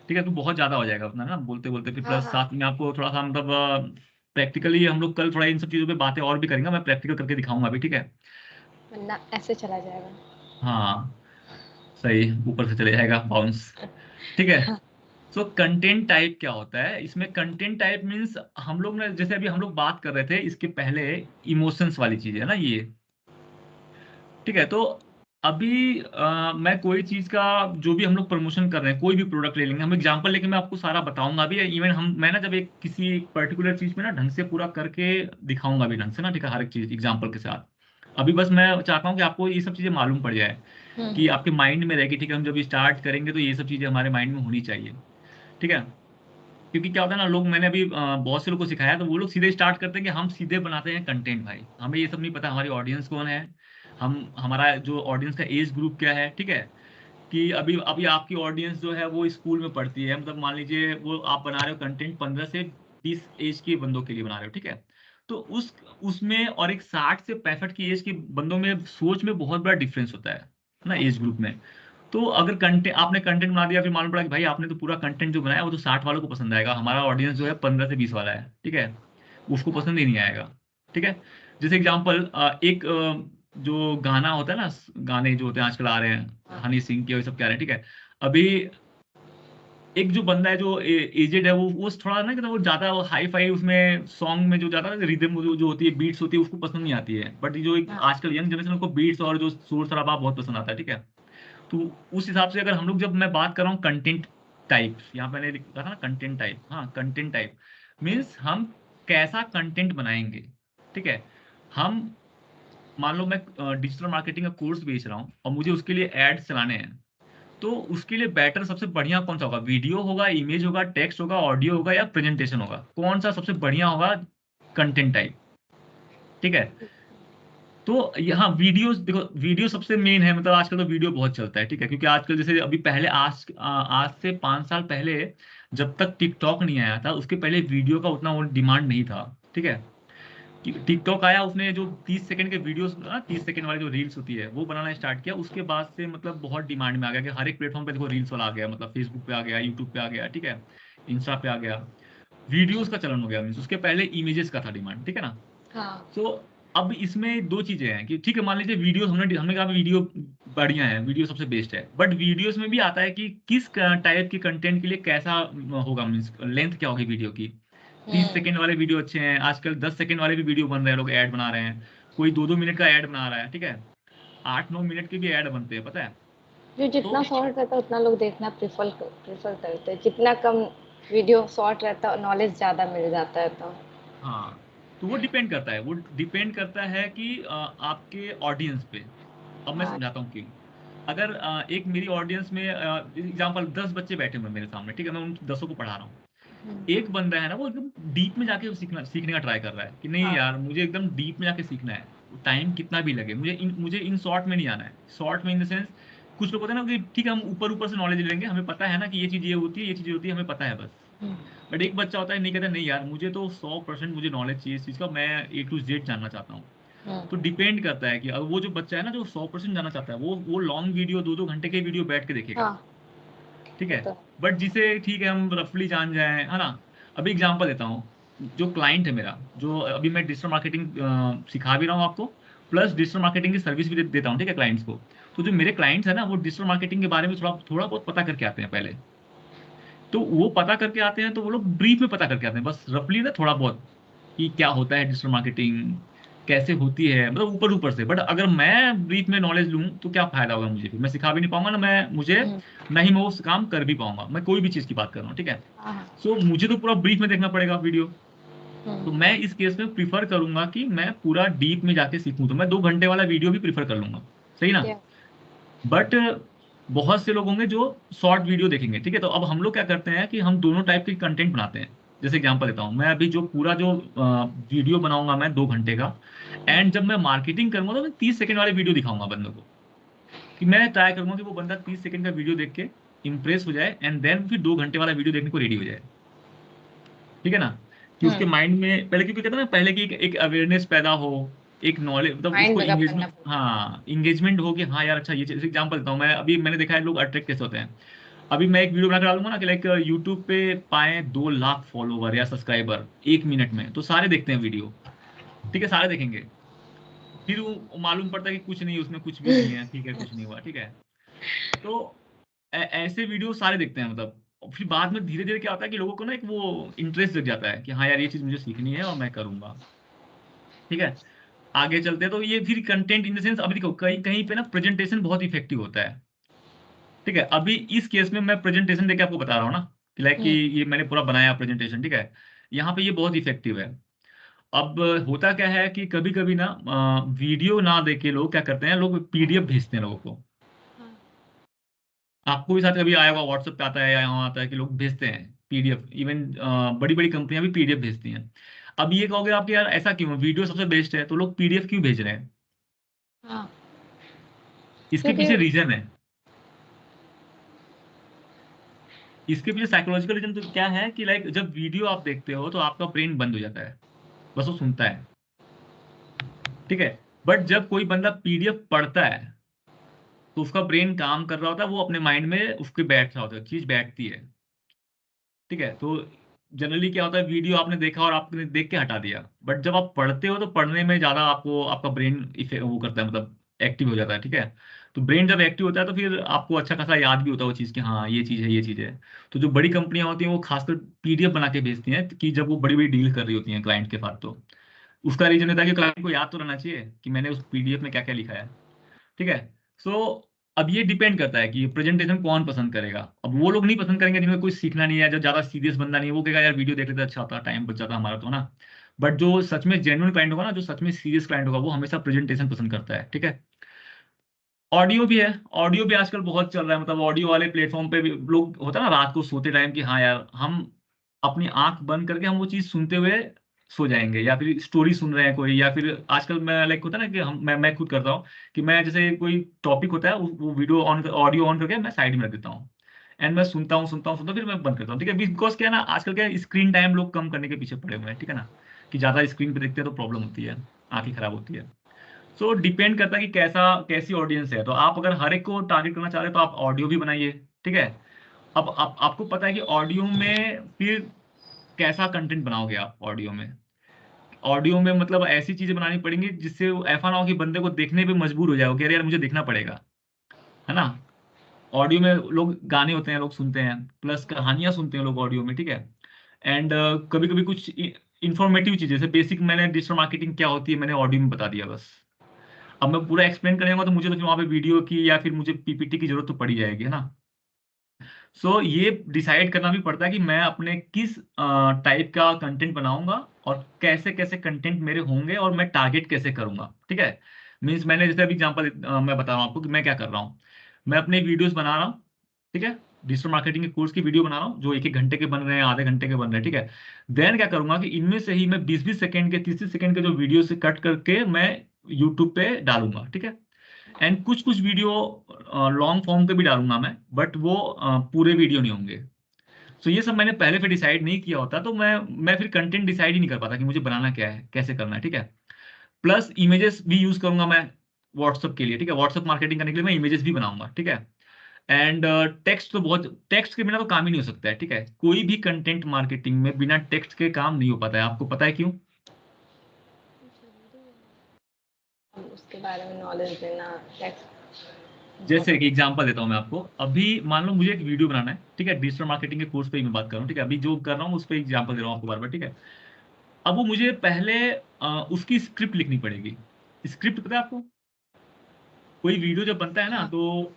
ठीक है। तो बहुत ज्यादा हो जाएगा अपना ना बोलते बोलते, फिर हाँ प्लस हाँ, साथ में आपको थोड़ा सा मतलब प्रैक्टिकली हम लोग कल थोड़ा इन सब चीजों पे बातें और भी करेंगे, मैं प्रैक्टिकल करके दिखाऊंगा अभी, ठीक है। वरना ऐसे चला जाएगा। हाँ सही, ऊपर से चले जाएगा बाउंस, ठीक है। सो कंटेंट टाइप क्या होता है इसमें? कंटेंट टाइप मीन्स हम लोग ने, जैसे अभी हम लोग बात कर रहे थे इसके पहले, इमोशंस वाली चीज है ना ये, ठीक है। तो अभी मैं कोई चीज का जो भी हम लोग प्रमोशन कर रहे हैं, कोई भी प्रोडक्ट ले लेंगे, हम एग्जांपल लेके मैं आपको सारा बताऊंगा अभी। इवन मैं ना जब एक किसी पर्टिकुलर चीज में ना ढंग से पूरा करके दिखाऊंगा भी ढंग से ना, ठीक है, हर एक चीज एग्जांपल के साथ। अभी बस मैं चाहता हूँ कि आपको ये सब चीजें मालूम पड़ जाए, कि हम्म, आपके माइंड में रहेगी, ठीक है। हम जब स्टार्ट करेंगे तो ये सब चीजें हमारे माइंड में होनी चाहिए, ठीक है। क्योंकि क्या होता है ना, लोग, मैंने अभी बहुत से लोगों को सिखाया, तो वो लोग सीधे स्टार्ट करते हैं कि हम सीधे बनाते हैं कंटेंट। भाई हमें ये सब नहीं पता हमारी ऑडियंस कौन है, हमारा जो ऑडियंस का एज ग्रुप क्या है, ठीक है। कि अभी अभी आपकी ऑडियंस जो है वो स्कूल में पढ़ती है, मतलब मान लीजिए वो आप बना रहे हो कंटेंट 15 से 20 एज के बंदों के लिए बना रहे हो, ठीक है। तो उसमें और एक 60 से 65 की एज के बंदों में सोच में बहुत बड़ा डिफरेंस होता है ना, एज ग्रुप में। तो अगर कंटेंट, आपने कंटेंट बना दिया, फिर मालूम पड़ा कि भाई आपने तो पूरा कंटेंट जो बनाया वो तो 60 वालों को पसंद आएगा, हमारा ऑडियंस जो है 15 से 20 वाला है, ठीक है, उसको पसंद ही नहीं आएगा, ठीक है। जैसे एग्जांपल, एक जो गाना होता है ना, गाने जो होते हैं आजकल आ रहे हैं, हाँ हनी सिंह के, ये सब क्या रहे हैं, ठीक है। अभी एक जो बंदा है जो एजेड है, वो थोड़ा ना, कि वो ज्यादा हाई फाई उसमें सॉन्ग में जो ज्यादा रिदम जो होती है, बीट्स होती है, उसको पसंद नहीं आती है। बट जो एक हाँ आजकल यंग जनरेशन को बीट्स और जो शोर शराबा बहुत पसंद आता है, ठीक है। तो उस हिसाब से अगर हम लोग, जब मैं बात कर रहा हूँ कंटेंट टाइप, यहाँ मैंने लिखा था ना कंटेंट टाइप, हाँ कंटेंट टाइप मीन्स हम कैसा कंटेंट बनाएंगे, ठीक है। हम, मान लो मैं डिजिटल मार्केटिंग का कोर्स बेच रहा हूँ और मुझे उसके लिए एड्स चलाने हैं, तो उसके लिए बेटर सबसे बढ़िया कौन सा होगा? वीडियो होगा, इमेज होगा, टेक्स्ट होगा, ऑडियो होगा, या प्रेजेंटेशन होगा? कौन सा सबसे बढ़िया होगा कंटेंट टाइप, ठीक है। तो यहाँ वीडियो देखो, वीडियो सबसे मेन है, मतलब आजकल तो वीडियो बहुत चलता है, ठीक है। क्योंकि आजकल जैसे अभी पहले, आज से 5 साल पहले, जब तक टिकटॉक नहीं आया था, उसके पहले वीडियो का उतना वो डिमांड नहीं था, ठीक है। टिकटॉक आया, उसने जो 30 सेकंड के वीडियोस, 30 सेकंड वाली जो रील्स होती है वो बनाना स्टार्ट किया, उसके बाद से मतलब बहुत डिमांड में आ गया, कि हर एक प्लेटफॉर्म पे देखो रील्स वाला आ गया, मतलब फेसबुक पे आ गया, यूट्यूब पे आ गया, ठीक है, इंस्टा पे आ गया, वीडियोस का चलन हो गया। मीन्स उसके पहले इमेजेस का था डिमांड, ठीक है ना। हाँ सो अब इसमें दो चीजें हैं, कि ठीक है, मान लीजिए वीडियो, हमने कहा वीडियो बढ़िया है, वीडियो सबसे बेस्ट है, बट वीडियोस में भी आता है कि किस टाइप के कंटेंट के लिए कैसा होगा, मीन्स लेंथ क्या होगी वीडियो की। 30 सेकंड वाले वीडियो अच्छे हैं, आजकल 10 सेकंड वाले भी वीडियो बन रहे हैं, लोग ऐड बना रहे हैं, कोई 2-2 मिनट का ऐड बना रहा है, ठीक है। 8-9 मिनट के भी ऐड बनते हैं, पता है। जो तो जितना शॉर्ट रहता है उतना लोग देखना प्रेफर करते हैं, जितना कम वीडियो शॉर्ट रहता है नॉलेज ज़्यादा मिल जाता है तो। हाँ, तो वो डिपेंड करता है, वो डिपेंड करता है कि आपके ऑडियंस पे। अब मैं हाँ समझाता हूँ क्यों। अगर एक मेरी ऑडियंस में एग्जांपल 10 बच्चे बैठे हुए हैं मेरे सामने, ठीक है, मैं उन 10 को पढ़ा रहा हूँ। एक बंदा है ना, वो एकदम डीप में जाके सीखने का ट्राई कर रहा है, कि नहीं हाँ यार मुझे एकदम डीप में जाके सीखना है, टाइम कितना भी लगे, मुझे इन शॉर्ट में नहीं आना है। शॉर्ट में इन द सेंस, कुछ लोग होते हैं ना कि ठीक है, हम ऊपर ऊपर से नॉलेज लेंगे, हमें पता है ना कि ये चीज ये होती है, ये चीज ये होती है, हमें पता है बस। हम्म, बट एक बच्चा होता है, नहीं, कहता नहीं यार मुझे तो 100% मुझे नॉलेज चाहिए इस चीज का, मैं A to Z जानना चाहता हूँ। हम्म, तो डिपेंड करता है कि अब वो जो बच्चा है ना, जो 100% जानना चाहता है, वो लॉन्ग वीडियो, 2-2 घंटे के वीडियो बैठ के देखेगा, हाँ ठीक वो है। तो है। बट जिसे ठीक है हम रफली जान जाए, है ना। अभी एग्जांपल देता हूँ, जो क्लाइंट है मेरा, जो अभी मैं डिजिटल मार्केटिंग सिखा भी रहा हूँ आपको, प्लस डिजिटल मार्केटिंग की सर्विस भी देता हूँ, ठीक है, क्लाइंट्स को। तो जो मेरे क्लाइंट्स है ना, वो डिजिटल मार्केटिंग के बारे में थोड़ा थोड़ा बहुत पता करके आते हैं पहले। तो वो पता करके आते हैं, तो वो लोग ब्रीफ में पता करके आते हैं, बस रफली ना थोड़ा बहुत, कि क्या होता है डिजिटल मार्केटिंग, कैसे होती है, मतलब ऊपर ऊपर से। बट अगर मैं ब्रीफ में नॉलेज लूँ तो क्या फायदा होगा मुझे, फिर मैं सिखा भी नहीं पाऊंगा ना, मैं मुझे हम्म, ना ही मैं वो काम कर भी पाऊंगा, मैं कोई भी चीज की बात कर रहा हूँ, ठीक है। हाँ हाँ, सो मुझे तो पूरा ब्रीफ में देखना पड़ेगा वीडियो। तो हम्म, मैं इस केस में प्रीफर करूंगा कि मैं पूरा डीप में जाके सीखूं, तो मैं 2 घंटे वाला वीडियो भी प्रीफर कर लूंगा, सही ना। क्या बट बहुत से लोग होंगे जो शॉर्ट वीडियो देखेंगे, ठीक है। तो अब हम लोग क्या करते हैं कि हम दोनों टाइप के कंटेंट बनाते हैं, जैसे एग्जांपल देता हूँ, मैं अभी जो पूरा जो वीडियो बनाऊंगा मैं 2 घंटे का, एंड जब मैं मार्केटिंग करूंगा तो मैं 30 सेकंड वाले वीडियो दिखाऊंगा बंदों को, कि मैं ट्राई करूंगा कि वो बंदा 30 सेकंड का वीडियो देख के इंप्रेस हो जाए, एंड देन फिर 2 घंटे वाला वीडियो देखने को रेडी हो जाए। ठीक है ना, कि उसके माइंड में पहले, क्योंकि कहते हैं ना पहले की एक अवेयरनेस पैदा हो, एक नॉलेज, मतलब माइंड उसको मेकअप करना इंगेजमेंट, पड़ता हाँ इंगेजमेंट हो कि हाँ यार अच्छा ये चीज। एग्जांपल देता हूँ मैं, अभी मैंने देखा है लोग अट्रैक्ट कैसे होते हैं। अभी मैं एक वीडियो बनाकर डालूंगा ना कि लाइक यूट्यूब पे पाए 2 लाख फॉलोवर या सब्सक्राइबर 1 मिनट में, तो सारे देखते हैं वीडियो, ठीक है सारे देखेंगे। फिर वो मालूम पड़ता है कि कुछ नहीं, उसमें कुछ भी नहीं है, ठीक है कुछ नहीं हुआ, ठीक है। तो ऐसे वीडियो सारे देखते हैं मतलब। और फिर बाद में धीरे धीरे क्या होता है कि लोगों को ना एक वो इंटरेस्ट जग जाता है कि हाँ यार ये चीज मुझे सीखनी है और मैं करूंगा। ठीक है, आगे चलते हैं तो ये फिर कंटेंट इन द सेंस, अभी देखो कहीं कहीं पे ना प्रेजेंटेशन बहुत इफेक्टिव होता है। ठीक है, अभी इस केस में मैं प्रेजेंटेशन देके आपको बता रहा हूँ ना, कि लाइक कि है। ये मैंने पूरा बनाया प्रेजेंटेशन, ठीक है। यहाँ पे ये बहुत इफेक्टिव है। अब होता क्या है कि कभी कभी ना वीडियो ना देके लोग क्या करते हैं, लोग पीडीएफ भेजते हैं लोगों को। आपको भी साथ कभी आया होगा, व्हाट्सएप पे आता है या यहाँ आता है कि लोग भेजते हैं पीडीएफ, इवन बड़ी बड़ी कंपनियां भी पीडीएफ भेजती हैं। अब ये कहोगे आप कि यार ऐसा क्यों, वीडियो सबसे बेस्ट है तो लोग पीडीएफ क्यों भेज रहे हैं? हाँ, इसके क्योंकि पीछे रीजन है। इसके पीछे साइकोलॉजिकल रीजन तो क्या है कि लाइक जब वीडियो आप देखते हो तो आपका ब्रेन बंद हो जाता है, बस वो सुनता है। ठीक है, बट जब कोई बंदा पीडीएफ पढ़ता है तो उसका ब्रेन काम कर रहा होता है, वो अपने माइंड में उसके बैठ रहा होता है, चीज बैठती है। ठीक है, तो जनरली क्या होता है, वीडियो आपने देखा और आपने देख के हटा दिया, बट जब आप पढ़ते हो तो पढ़ने में ज्यादा आपको आपका ब्रेन वो करता है, मतलब एक्टिव हो जाता है। ठीक है, तो ब्रेन जब एक्टिव होता है तो फिर आपको अच्छा खासा याद भी होता है वो चीज़ कि हाँ ये चीज़ है ये चीज़ है। तो जो बड़ी कंपनियां होती हैं वो खासकर पीडीएफ बना के भेजती हैं, कि जब वो बड़ी बड़ी डील कर रही होती हैं क्लाइंट के साथ, तो उसका रीजन होता है कि क्लाइंट को याद तो रहना चाहिए कि मैंने उस पीडीएफ में क्या क्या लिखा है। ठीक है, सो अब ये डिपेंड करता है कि प्रेजेंटेशन कौन पसंद करेगा। अब वो लोग नहीं पसंद करेंगे जिनमें कुछ सीखना नहीं है, जो ज्यादा सीरियस बंदा नहीं है, वो कहेगा यार वीडियो देख लेते अच्छा होता, टाइम बच जाता हमारा तो ना। बट जो सच में जेन्युइन क्लाइंट होगा ना, जो सच में सीरियस क्लाइंट होगा, वो हमेशा प्रेजेंटेशन पसंद करता है। ठीक है, ऑडियो भी है। ऑडियो भी आजकल बहुत चल रहा है, मतलब ऑडियो वाले प्लेटफॉर्म पे भी लोग, होता है ना रात को सोते टाइम कि हाँ यार हम अपनी आंख बंद करके हम वो चीज सुनते हुए सो जाएंगे, या फिर स्टोरी सुन रहे हैं कोई, या फिर आजकल मैं लाइक होता है ना कि मैं खुद करता हूँ कि मैं जैसे कोई टॉपिक होता है वो वीडियो ऑन ऑडियो ऑन करके मैं साइड में रख देता हूँ, एंड मैं सुनता हूँ फिर मैं बंद करता हूँ। ठीक है, बिकॉज क्या है ना, आजकल क्या स्क्रीन टाइम लोग कम करने के पीछे पड़े हुए हैं। ठीक है ना, कि ज्यादा स्क्रीन पे देखते हैं तो प्रॉब्लम होती है, आंखें खराब होती है। सो डिपेंड करता है कि कैसा कैसी ऑडियंस है। तो आप अगर हर एक को टारगेट करना चाह रहे हो तो आप ऑडियो भी बनाइए। ठीक है, अब आपको पता है कि ऑडियो में फिर कैसा कंटेंट बनाओगे आप ऑडियो में। ऑडियो में मतलब ऐसी चीजें बनानी पड़ेंगी जिससे वो ऐसा ना हो कि बंदे को देखने पे मजबूर हो जाए कि अरे यार मुझे देखना पड़ेगा, है ना। ऑडियो में लोग गाने होते हैं लोग सुनते हैं, प्लस कहानियां सुनते हैं लोग ऑडियो में। ठीक है, एंड कभी कभी कुछ इंफॉर्मेटिव चीजें, जैसे बेसिक मैंने डिजिटल मार्केटिंग क्या होती है मैंने ऑडियो में बता दिया बस। अब मैं पूरा एक्सप्लेन करेंगे तो मुझे तो फिर वहां पे वीडियो की या फिर मुझे पीपीटी की जरूरत तो पड़ी जाएगी, है ना। सो ये डिसाइड करना भी पड़ता है कि मैं अपने किस टाइप का कंटेंट बनाऊंगा, और कैसे कैसे कंटेंट मेरे होंगे, और मैं टारगेट कैसे करूंगा। ठीक है, मीन्स मैंने जैसे अभी एग्जांपल मैं बता रहा हूँ आपको कि मैं क्या कर रहा हूँ। मैं अपने वीडियोस बना रहा हूँ, ठीक है, डिजिटल मार्केटिंग के कोर्स की वीडियो बना रहा हूँ जो 1 1 घंटे के बन रहे हैं, आधे घंटे के बन रहे हैं। ठीक है, देन क्या करूंगा कि इनमें से ही मैं 20 20 सेकंड के 30 30 सेकंड के जो वीडियो से कट करके मैं यूट्यूब पे डालूंगा। ठीक है, एंड कुछ कुछ वीडियो लॉन्ग फॉर्म के भी डालूंगा मैं, बट वो पूरे वीडियो नहीं होंगे। सो ये सब मैंने पहले फिर डिसाइड नहीं किया होता, तो मैं फिर कंटेंट डिसाइड ही नहीं कर पाता कि मुझे बनाना क्या है, कैसे करना है। ठीक है, प्लस इमेजेस भी यूज करूंगा मैं व्हाट्सअप के लिए। ठीक है, व्हाट्सअप मार्केटिंग करने के लिए मैं इमेजेस भी बनाऊंगा। ठीक है, एंड टेक्स्ट तो बहुत, टेक्स्ट के बिना तो काम ही नहीं हो सकता है। ठीक है, कोई भी कंटेंट मार्केटिंग में बिना टेक्स्ट के काम नहीं हो पाता है, आपको पता है क्यों? हम उसके बारे में नॉलेज देना टेक्स्ट बहुत जैसे कि जरूरी एग्जांपल देता हूं मैं आपको, अभी मान लो मुझे एक वीडियो बनाना है। ठीक है, डिजिटल मार्केटिंग के कोर्स पे ही मैं बात कर रहा हूँ। ठीक है, अभी जो कर रहा हूँ उस पर एग्जांपल दे रहा हूँ आपको बार बार। ठीक है, अब वो मुझे पहले उसकी स्क्रिप्ट लिखनी पड़ेगी। स्क्रिप्ट पता है आपको? कोई वीडियो जब बनता है ना हाँ। तो,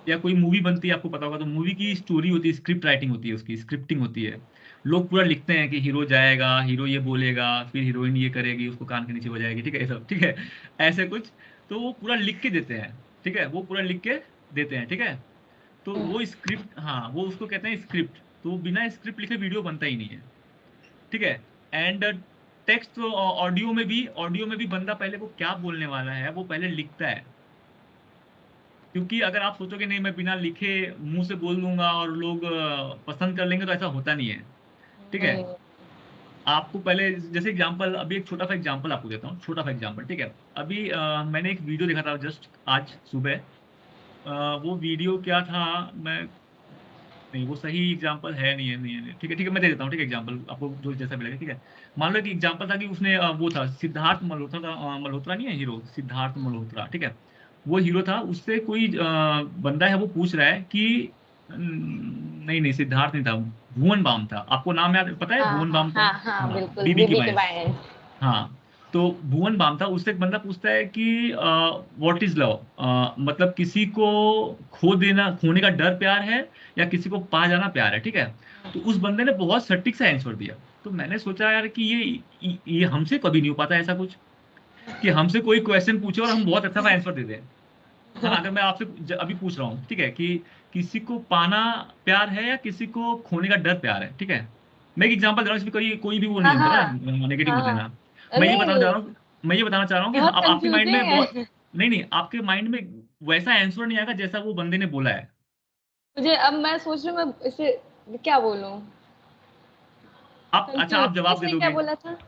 या कोई मूवी बनती है आपको पता होगा, तो मूवी की स्टोरी होती है, स्क्रिप्ट राइटिंग होती है, उसकी स्क्रिप्टिंग होती है। लोग पूरा लिखते हैं कि हीरो जाएगा, हीरो ये बोलेगा, फिर हीरोइन ये करेगी, उसको कान के नीचे बजाएगी। ठीक है, ये सब। ठीक है, ऐसे कुछ, तो वो पूरा लिख के देते हैं। ठीक है, वो पूरा लिख के देते हैं। ठीक है, तो वो स्क्रिप्ट, हाँ वो उसको कहते हैं स्क्रिप्ट। तो बिना स्क्रिप्ट लिखे वीडियो बनता ही नहीं है। ठीक है। एंड टेक्स्ट ऑडियो में भी बंदा पहले वो क्या बोलने वाला है वो पहले लिखता है, क्योंकि अगर आप सोचोगे नहीं मैं बिना लिखे मुंह से बोल दूंगा और लोग पसंद कर लेंगे, तो ऐसा होता नहीं है। ठीक है। नहीं। आपको पहले जैसे एग्जांपल, अभी एक छोटा सा एग्जांपल आपको देता हूँ, छोटा सा एग्जांपल। ठीक है। अभी मैंने एक वीडियो देखा था जस्ट आज सुबह। वो वीडियो क्या था, मैं, नहीं वो सही एग्जांपल है, नहीं है। ठीक है, ठीक है, मैं दे देता हूँ। ठीक है, एग्जांपल आपको जो जैसा मिलेगा। ठीक है। मान लो कि एग्जांपल था कि उसने वो था सिद्धार्थ मल्होत्रा था, मल्होत्रा नहीं है हीरो, सिद्धार्थ मल्होत्रा। ठीक है। वो हीरो था, उससे कोई बंदा है, वो पूछ रहा है कि नहीं नहीं सिद्धार्थ नहीं था, भुवन बाम था। आपको नाम याद पता है हाँ भुवन हाँ बाम हाँ कौन? हाँ, हाँ, बिल्कुल बीबी की बीबी के वाइफ। बारे। हाँ। तो भुवन बाम था, उससे एक बंदा पूछता है कि व्हाट इज लव, मतलब किसी को खो देना, खोने का डर प्यार है, या किसी को पा जाना प्यार है। ठीक है। तो उस बंदे ने बहुत सटीक सा आंसर दिया। तो मैंने सोचा यार कि ये हमसे कभी नहीं हो पाता ऐसा कुछ, कि हमसे कोई क्वेश्चन पूछे और हम बहुत अच्छा सा आंसर दे दें। है ना? अगर मैं आपसे अभी पूछ रहा हूँ, ठीक है, कि किसी को पाना प्यार है या किसी को खोने का डर प्यार है। ठीक है। मैं एक एग्जांपल दे रहा हूँ, इसमें कोई भी वो नहीं हाँ है, हाँ पता नेगेटिव मत हाँ। लेना। मैं ये नहीं बताना चाह नहीं, रहा हूँ मैं ये बताना चाह रहा हूँ कि बहुत अब आपके माइंड कंफ्यूजिंग में बहुत, है। नहीं नहीं, आपके माइंड में वैसा आंसर नहीं आएगा जैसा वो बंदे ने बोला है। मुझे अब मैं सोच रही हूँ मैं इसे क्या बोलूँ। आप अच्छा, कंफ्यूज, आप जवाब दे किसने क्या दोगे। बोला था?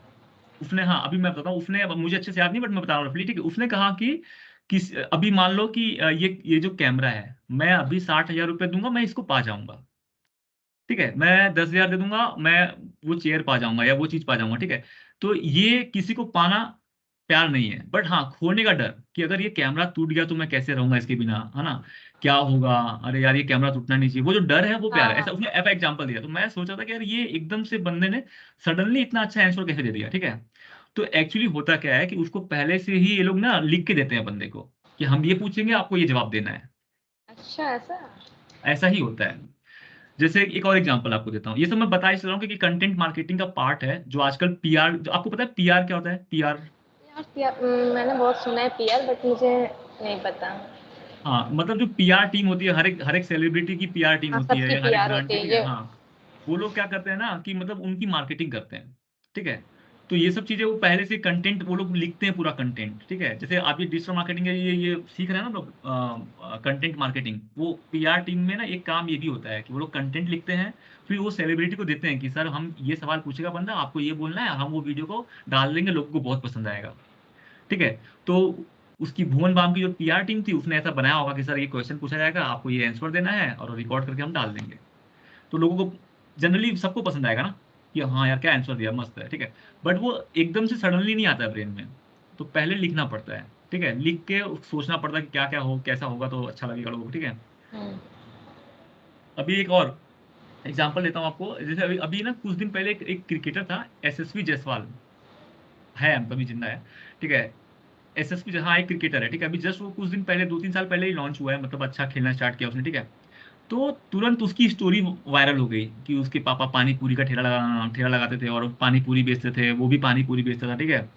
उसने, हाँ अभी मैं बताता हूँ, उसने, अब मुझे अच्छे से याद नहीं बट मैं बता रहा हूँ रफली। ठीक है। उसने कहा कि किस, अभी मान लो कि ये जो कैमरा है, मैं अभी 60,000 रुपये दूंगा, मैं इसको पा जाऊंगा। ठीक है। मैं 10,000 दे दूंगा, मैं वो चेयर पा जाऊंगा या वो चीज पा जाऊंगा। ठीक है। तो ये किसी को पाना प्यार नहीं है, बट हाँ खोने का डर, कि अगर ये कैमरा टूट गया तो मैं कैसे रहूंगा इसके बिना, है ना, क्या होगा, अरे यार ये कैमरा टूटना नहीं चाहिए, वो जो डर है वो प्यार हाँ है। ऐसा हाँ। उसने ऐसा एग्जाम्पल दिया। तो मैं सोचा था कि यार ये एकदम से बंदे ने सडनली इतना अच्छा आंसर कैसे दे दिया। ठीक है। तो एक्चुअली होता क्या है कि उसको पहले से ही ये लोग ना लिख के देते हैं बंदे को, कि हम ये पूछेंगे आपको ये जवाब देना है। अच्छा ऐसा। ऐसा ही होता है। जैसे एक और एग्जांपल आपको देता हूँ, ये सब मैं बता इस रहा हूँ क्योंकि कंटेंट मार्केटिंग का पार्ट है, जो आजकल पीआर, जो आपको पता है पीआर क्या होता है, पीआर? यार पीआर, मैंने बहुत सुना है पीआर, बट मुझे नहीं पता। हाँ, मतलब जो पीआर टीम होती है, हर एक सेलिब्रिटी की पीआर टीम हाँ, होती है, सबकी या हर एक पीआर ब्रांड होती की। है ठीक है। ये। हाँ। वो लोग क्या करते हैं ना कि मतलब उनकी मार्केटिंग करते हैं। ठीक है। तो ये सब चीजें वो पहले से कंटेंट वो लोग लिखते हैं, पूरा कंटेंट। ठीक है। जैसे आप ये डिजिटल मार्केटिंग है, ये सीख रहे हैं ना लोग, कंटेंट मार्केटिंग, वो पीआर टीम में ना एक काम ये भी होता है कि वो लोग कंटेंट लिखते हैं, फिर वो सेलिब्रिटी को देते हैं कि सर हम ये सवाल पूछेगा बंदा, आपको ये बोलना है, हम वो वीडियो को डाल देंगे, लोगों को बहुत पसंद आएगा। ठीक है। तो उसकी भुवन बाम की जो पीआर टीम थी, उसने ऐसा बनाया होगा कि सर ये क्वेश्चन पूछा जाएगा, आपको ये आंसर देना है, और रिकॉर्ड करके हम डाल देंगे। तो लोगों को जनरली सबको पसंद आएगा ना, कि हाँ यार क्या आंसर दिया, मस्त है। ठीक है। बट वो एकदम से सडनली नहीं आता है ब्रेन में, तो पहले लिखना पड़ता है। ठीक है। लिख के सोचना पड़ता है कि क्या क्या हो, कैसा होगा तो अच्छा लगेगा लोगों को। ठीक है। हम्म। अभी एक और एग्जांपल देता हूँ आपको। जैसे अभी अभी ना कुछ दिन पहले एक क्रिकेटर था, एसएसवी जायसवाल, है अभी जिंदा है। ठीक है। एसएसपी, हाँ एक क्रिकेटर है। ठीक है। अभी जस्ट वो कुछ दिन पहले, 2-3 साल पहले ही लॉन्च हुआ है, मतलब अच्छा खेलना स्टार्ट किया उसने। ठीक है। तो तुरंत उसकी स्टोरी वायरल हो गई कि उसके पापा पानी पूरी का ठेला लगाते थे और पानी पूरी बेचते थे, वो भी पानी पूरी बेचता था। ठीक है।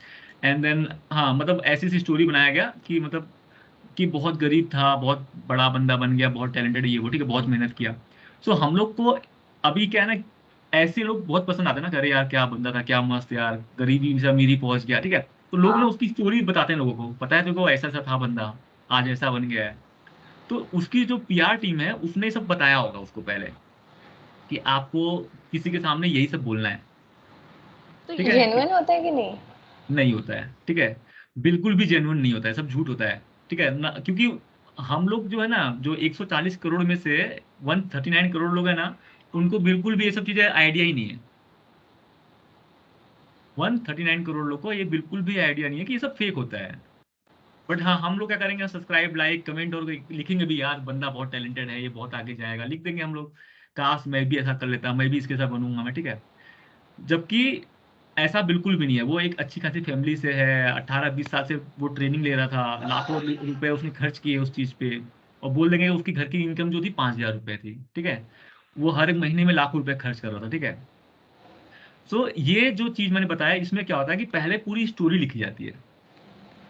एंड देन, हाँ मतलब ऐसी सी स्टोरी बनाया गया कि मतलब कि बहुत गरीब था, बहुत बड़ा बंदा बन गया, बहुत टैलेंटेड है ये वो। ठीक है। बहुत मेहनत किया। सो हम लोग को अभी क्या है ना, ऐसे लोग बहुत पसंद आते हैं ना, अरे यार क्या बंदा था, क्या मस्त यार, गरीबी से अमीरी पहुंच गया। ठीक है। तो लोग ना हाँ। उसकी स्टोरी बताते हैं लोगों को, पता है देखो ऐसा ऐसा था बंदा, आज ऐसा बन गया है। तो उसकी जो पीआर टीम है उसने सब बताया होगा उसको पहले, कि आपको किसी के सामने यही सब बोलना है। तो ठीक ये है। जेन्युइन होता है कि नहीं? नहीं होता है। ठीक है। बिल्कुल भी जेन्युइन नहीं होता है, सब झूठ होता है। ठीक है ना, क्योंकि हम लोग जो है ना, जो 140 करोड़ में से 139 करोड़ लोग है ना, उनको बिल्कुल भी ये सब चीजें आइडिया ही नहीं है। 139 करोड़ लोग को ये बिल्कुल भी आइडिया नहीं है कि ये सब फेक होता है। बट हाँ, हम लोग क्या करेंगे, सब्सक्राइब, लाइक, कमेंट, और लिखेंगे भी, यार बंदा बहुत टैलेंटेड है, ये बहुत आगे जाएगा, लिख देंगे हम लोग। काश मैं भी ऐसा कर लेता, मैं भी इसके साथ बनूंगा मैं। ठीक है। जबकि ऐसा बिल्कुल भी नहीं है। वो एक अच्छी खासी फैमिली से है, 18-20 साल से वो ट्रेनिंग ले रहा था, लाखों रुपए उसने खर्च किए उस चीज पे, और बोल देंगे उसकी घर की इनकम जो थी 5,000 रुपए थी। ठीक है। वो हर एक महीने में लाखों रुपए खर्च कर रहा था। ठीक है। सो ये जो चीज मैंने बताया, इसमें क्या होता है कि पहले पूरी स्टोरी लिखी जाती है।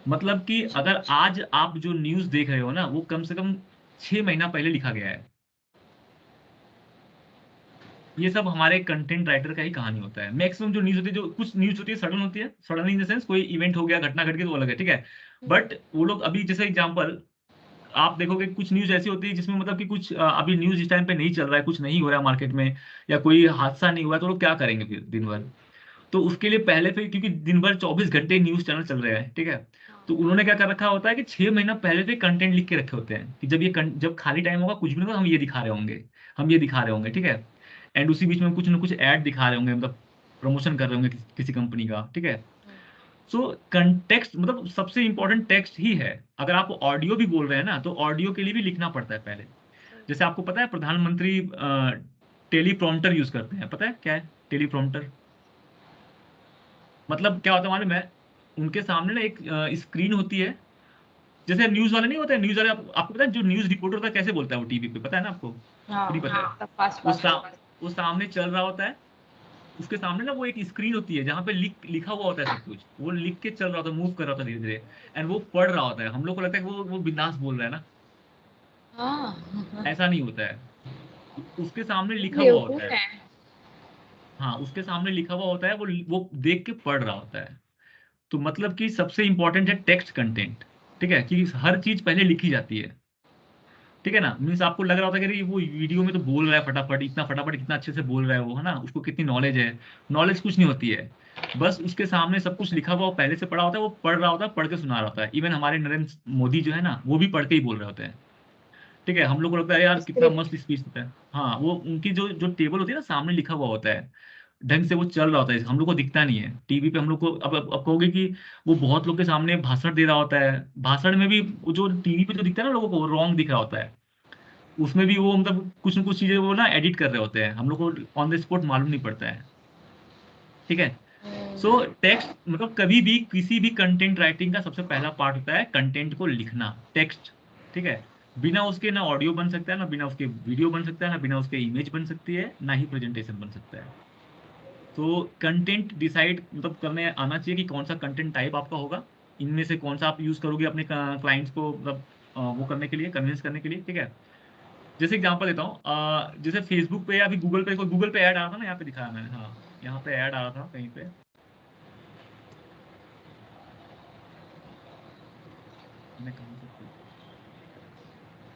मतलब कि अगर आज आप जो न्यूज देख रहे हो ना, वो कम से कम 6 महीना पहले लिखा गया है। ये सब हमारे कंटेंट राइटर का ही कहानी होता है। मैक्सिमम जो न्यूज होती है, जो कुछ न्यूज होती है सडन होती है, सडन इन द सेंस कोई इवेंट हो गया, घटना घट गई तो वो अलग है, ठीक है। बट वो लोग अभी जैसे एग्जांपल आप देखोगे कुछ न्यूज ऐसी होती है जिसमें मतलब कि कुछ अभी न्यूज इस टाइम पे नहीं चल रहा है, कुछ नहीं हो रहा है मार्केट में, या कोई हादसा नहीं हुआ है, तो लोग क्या करेंगे फिर दिन भर? तो उसके लिए पहले से, क्योंकि दिन भर 24 घंटे न्यूज चैनल चल रहे हैं, ठीक है, तो उन्होंने क्या कर रखा होता है कि 6 महीना पहले से कंटेंट लिख के रखे होते हैं कि जब जब खाली टाइम होगा, कुछ भी नहीं होगा, हम ये दिखा रहे होंगे, हम ये दिखा रहे होंगे, ठीक है। एंड उसी बीच में कुछ ना कुछ ऐड दिखा रहे होंगे, मतलब प्रमोशन कर रहे होंगे किसी कंपनी का, ठीक है। सो कंटेक्स्ट मतलब सबसे इंपॉर्टेंट टेक्स्ट ही है। अगर आप ऑडियो भी बोल रहे हैं ना, तो ऑडियो के लिए भी लिखना पड़ता है पहले। जैसे आपको पता है प्रधानमंत्री टेलीप्रॉम्प्टर यूज करते हैं, पता है क्या है टेलीप्रॉम्प्टर? मतलब क्या होता है मालूम है? उनके सामने ना एक स्क्रीन होती है, जैसे न्यूज वाले नहीं होते हैं, न्यूज वाले आपको पता है जो न्यूज रिपोर्टर होता है कैसे बोलता है वो टीवी पे, पता है ना आपको? हाँ नहीं पता है? हाँ, फास्ट वो फास्ट बोलते वो सामने चल रहा होता है, उसके सामने ना वो एक स्क्रीन होती है जहां पे लिखा हुआ होता है सब कुछ, वो लिख के चल रहा होता है, मूव कर रहा होता है धीरे धीरे, एंड वो पढ़ रहा होता है। हम लोग को लगता है कि वो बिंदास बोल रहा है ना, हाँ। ऐसा नहीं होता है। उसके सामने लिखा हुआ होता बेवकूफ है। है। हाँ, उसके सामने लिखा हुआ होता है, वो देख के पढ़ रहा होता है। तो मतलब कि सबसे इंपॉर्टेंट है टेक्स्ट कंटेंट, ठीक है, कि हर चीज पहले लिखी जाती है, ठीक है ना। मीन्स आपको लग रहा होता है कि अरे वो वीडियो में तो बोल रहा है फटाफट, इतना फटाफट कितना अच्छे से बोल रहा है वो, है ना, उसको कितनी नॉलेज है। नॉलेज कुछ नहीं होती है, बस उसके सामने सब कुछ लिखा हुआ, वो पहले से पढ़ा होता है, वो पढ़ रहा होता है, पढ़ के सुना रहा होता है। इवन हमारे नरेंद्र मोदी जो है ना, वो भी पढ़ के ही बोल रहे होते हैं, ठीक है। हम लोग को लगता है यार कितना स्क्रिप्ट। मस्त स्पीच देता है, हाँ, वो उनकी जो जो टेबल होती है ना, सामने लिखा हुआ होता है, ढंग से वो चल रहा होता है, हम लोग को दिखता नहीं है टीवी पे। हम लोग को अब कहोगे कि वो बहुत लोग के सामने भाषण दे रहा होता है, भाषण में भी वो जो टीवी पे जो दिखता है ना लोगों को, रॉन्ग दिख रहा होता है, उसमें भी वो मतलब कुछ न कुछ चीजें वो ना एडिट कर रहे होते हैं, हम लोग को ऑन द स्पॉट मालूम नहीं पड़ता है, ठीक है। सो टेक्स्ट मतलब कभी भी किसी भी कंटेंट राइटिंग का सबसे पहला पार्ट होता है कंटेंट को लिखना, टेक्स्ट, ठीक है। बिना उसके ना ऑडियो बन सकता है, ना बिना उसके वीडियो बन सकता है, ना बिना उसके इमेज बन सकती है, ना ही प्रेजेंटेशन बन सकता है। तो कंटेंट डिसाइड मतलब करने आना चाहिए कि कौन सा कंटेंट टाइप आपका होगा, इनमें से कौन सा आप यूज करोगे अपने क्लाइंट्स को, मतलब वो करने के लिए, कन्विंस करने के लिए, ठीक है। जैसे एग्जांपल देता हूँ, जैसे फेसबुक पे या फिर गूगल पे, कोई गूगल पे ऐड आ रहा था ना, यहाँ पे दिखाया मैंने, हाँ, यहाँ पे ऐड आ रहा था कहीं पे, मैं कहाँ से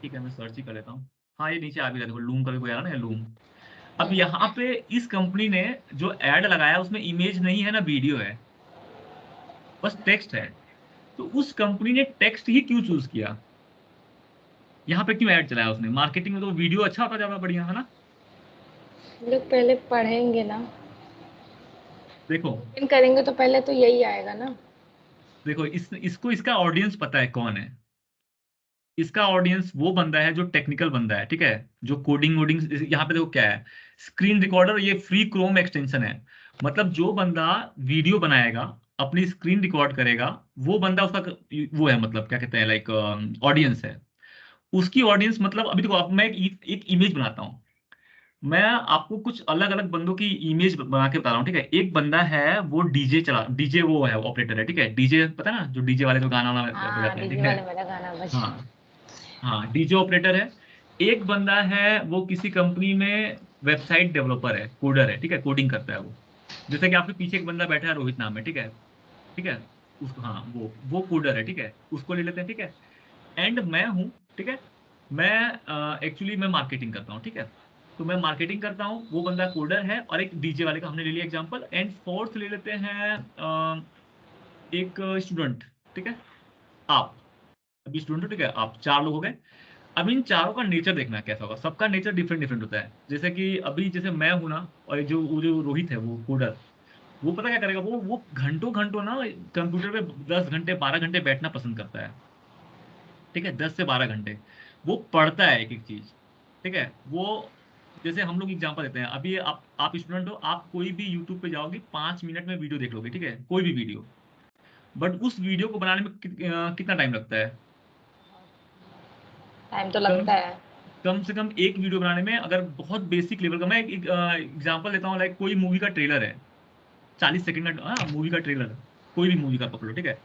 ठीक है, मैं सर्च ही कर लेता हूँ। हाँ, ये नीचे आ भी रहा है, देखो लूम करके कोई आ रहा है ना, लूम। अब यहाँ पे इस कंपनी ने जो एड लगाया उसमें इमेज नहीं है ना वीडियो है, बस टेक्स्ट है। तो उस कंपनी ने टेक्स्ट ही क्यों चूज किया? यहाँ पे क्यों ऐड चलाया उसने? मार्केटिंग में तो वीडियो अच्छा होता, ज्यादा बढ़िया, है ना। लोग पहले पढ़ेंगे ना, देखो, ओपन करेंगे तो पहले तो यही आएगा ना। देखो इसको इसका ऑडियंस पता है कौन है। इसका ऑडियंस वो बंदा है जो टेक्निकल बंदा है, ठीक है, जो कोडिंग वोडिंग। यहाँ पे देखो क्या है, स्क्रीन रिकॉर्डर, ये फ्री क्रोम एक्सटेंशन है। मतलब जो बंदा वीडियो बनाएगा, अपनी स्क्रीन रिकॉर्ड करेगा, वो बंदा उसका वो है, मतलब क्या कहते हैं, लाइक ऑडियंस है। उसकी ऑडियंस मतलब अभी देखो, अब मैं एक इमेज बनाता हूँ, मैं आपको कुछ अलग अलग बंदों की इमेज बना के बता रहा हूँ, ठीक है। एक बंदा है वो डीजे वो है, ऑपरेटर है, ठीक है, डीजे पता है ना, जो डीजे वाले जो गाना वाना हाँ, बजाते हैं, ठीक डीजे है। वाले वाला गाना बजा। हाँ, हाँ, डीजे ऑपरेटर है। एक बंदा है वो किसी कंपनी में वेबसाइट डेवलपर है, कोडर है, ठीक है, कोडिंग करता है वो। जैसे कि आपके पीछे एक बंदा बैठा है, रोहित नाम है, ठीक है, ठीक है। उसको, हाँ, वो कोडर है, ठीक है, उसको ले लेते हैं, ठीक है। एंड मैं हूँ, ठीक है, मैं एक्चुअली मैं मार्केटिंग करता हूँ, ठीक है। तो मैं मार्केटिंग करता हूँ, वो बंदा कोडर है, और एक डीजे वाले का हमने ले लिया एग्जांपल। एंड फोर्थ ले लेते हैं एक स्टूडेंट, ठीक है, आप। अभी स्टूडेंट, ठीक है, आप, 4 लोग हो गए। अब इन चारों का नेचर देखना है कैसा होगा, सबका नेचर डिफरेंट डिफरेंट होता है। जैसे कि अभी जैसे मैं हूं ना, और वो जो रोहित है वो कोडर, वो पता क्या करेगा, वो घंटों घंटों ना कंप्यूटर पे 10 घंटे 12 घंटे बैठना पसंद करता है, ठीक है, 10 से 12 घंटे वो पढ़ता है एक एक चीज, ठीक है। वो जैसे हम लोग एग्जांपल देते हैं, अभी आप स्टूडेंट हो, आप कोई भी यूट्यूब पे जाओगे, 5 मिनट में वीडियो देख लोगे, ठीक है, कोई भी वीडियो। बट उस वीडियो को बनाने में कितना टाइम लगता है? टाइम तो कम लगता है। कम से कम एक वीडियो बनाने में, अगर बहुत बेसिक लेवल का, मैं एक एग्जांपल देता हूँ, लाइक कोई मूवी का ट्रेलर है, 40 सेकंड का, हाँ, मूवी का ट्रेलर, कोई भी मूवी का पकड़ो, ठीक है,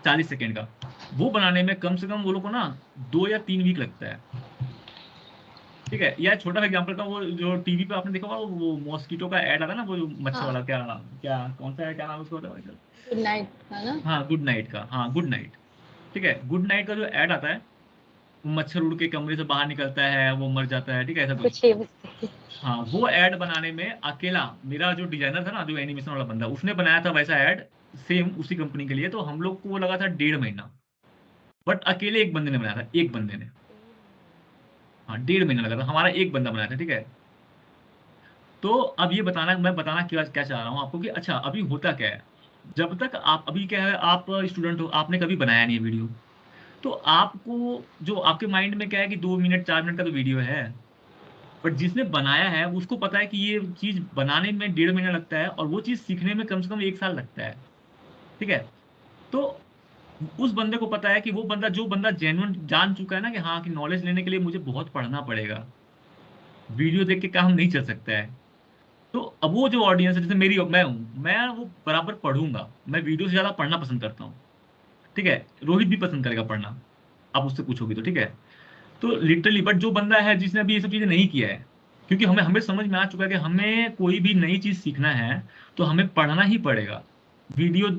40 सेकंड का, वो बनाने में कम से कम वो लोग को ना 2 या 3 वीक लगता है, ठीक है। या छोटा सा एग्जांपल था, वो जो टीवी पे आपने देखा होगा, वो मॉस्किटो का ऐड आता है ना, वो जो मच्छर हाँ, वाला, क्या क्या कौन सा है, क्या नाम है उसका होता है? गुड नाइट का ना। हाँ गुड नाइट का, हाँ गुड नाइट। ठीक है, गुड नाइट का जो ऐड आता है, वो मच्छर उड़ के कमरे से बाहर निकलता है, वो मर जाता है, ठीक है, ऐसा कुछ। कुछ ये भी- हाँ, वो ऐड बनाने में अकेला मेरा जो डिजाइनर था ना, जो एनिमेशन वाला बंदा, उसने बनाया था वैसा ऐड, सेम उसी कंपनी के लिए। तो हम लोग को वो लगा था 1.5 महीना, बट अकेले एक बंदे ने बनाया था, एक बंदे ने। हाँ, 1.5 महीना लगा था, हमारा एक बंदा बनाया था, ठीक है। तो अब ये बताना, मैं बताना क्या क्या चाह रहा हूँ आपको कि अच्छा अभी होता क्या है, जब तक आप, अभी क्या है, आप स्टूडेंट हो, आपने कभी बनाया नहीं है वीडियो, तो आपको जो आपके माइंड में क्या है कि 2 मिनट 4 मिनट का तो वीडियो है। बट जिसने बनाया है उसको पता है कि ये चीज बनाने में 1.5 महीना लगता है, और वो चीज सीखने में कम से कम 1 साल लगता है, ठीक है। तो उस बंदे को पता है कि वो बंदा, जो बंदा जेन्युइन जान चुका है ना कि हाँ, कि नॉलेज लेने के लिए मुझे बहुत पढ़ना पड़ेगा, वीडियो देख के काम नहीं चल सकता है। तो अब वो जो ऑडियंस है, जैसे मेरी, मैं हूँ, मैं वो बराबर पढ़ूंगा, मैं वीडियो से ज्यादा पढ़ना पसंद करता हूँ, ठीक है। रोहित भी पसंद करेगा पढ़ना, आप उससे पूछोगे तो, ठीक है। तो लिटरली, बट जो बंदा है जिसने अभी ये सब चीजें नहीं किया है, क्योंकि हमें हमें समझ में आ चुका है कि हमें कोई भी नई चीज सीखना है तो हमें पढ़ना ही पड़ेगा। वीडियो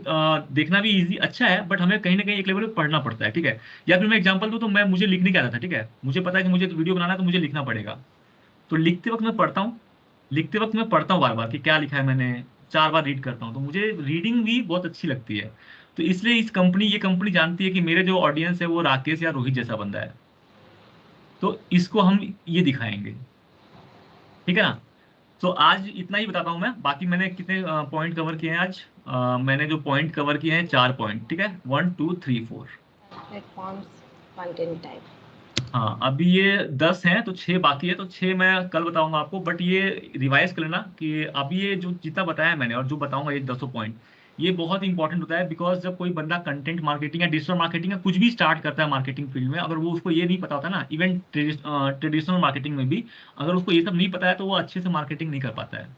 देखना भी इजी अच्छा है, बट हमें कहीं ना कहीं एक लेवल पे पढ़ना पड़ता है, ठीक है। या फिर मैं एग्जांपल दूं, तो मैं, मुझे लिखने क्या आता था, ठीक है, मुझे पता है कि मुझे वीडियो बनाना है तो मुझे लिखना पड़ेगा। तो लिखते वक्त मैं पढ़ता हूँ, लिखते वक्त मैं पढ़ता हूँ बार बार कि क्या लिखा है मैंने, 4 बार रीड करता हूँ, तो मुझे रीडिंग भी बहुत अच्छी लगती है। तो इसलिए ये कंपनी जानती है कि मेरे जो ऑडियंस है वो राकेश या रोहित जैसा बंदा है, तो इसको हम ये दिखाएंगे, ठीक है ना। तो आज इतना ही बताता हूँ मैं, बाकी मैंने कितने पॉइंट कवर किए हैं आज। मैंने जो पॉइंट कवर किए हैं, 4 पॉइंट, ठीक है, 1 2 3 4। Platforms, content type. हाँ, अभी ये 10 हैं, तो 6 बाकी है, तो 6 मैं कल बताऊंगा आपको, बट ये रिवाइज कर लेना कि अभी ये जो जितना बताया मैंने और जो बताऊंगा ये 10 पॉइंट, ये बहुत इंपॉर्टेंट होता है। बिकॉज जब कोई बंदा कंटेंट मार्केटिंग या डिजिटल मार्केटिंग या कुछ भी स्टार्ट करता है मार्केटिंग फील्ड में, अगर वो, उसको ये नहीं पता होता ना, इवन ट्रेडिशनल मार्केटिंग में भी अगर उसको ये सब नहीं पता है, तो वो अच्छे से मार्केटिंग नहीं कर पाता है।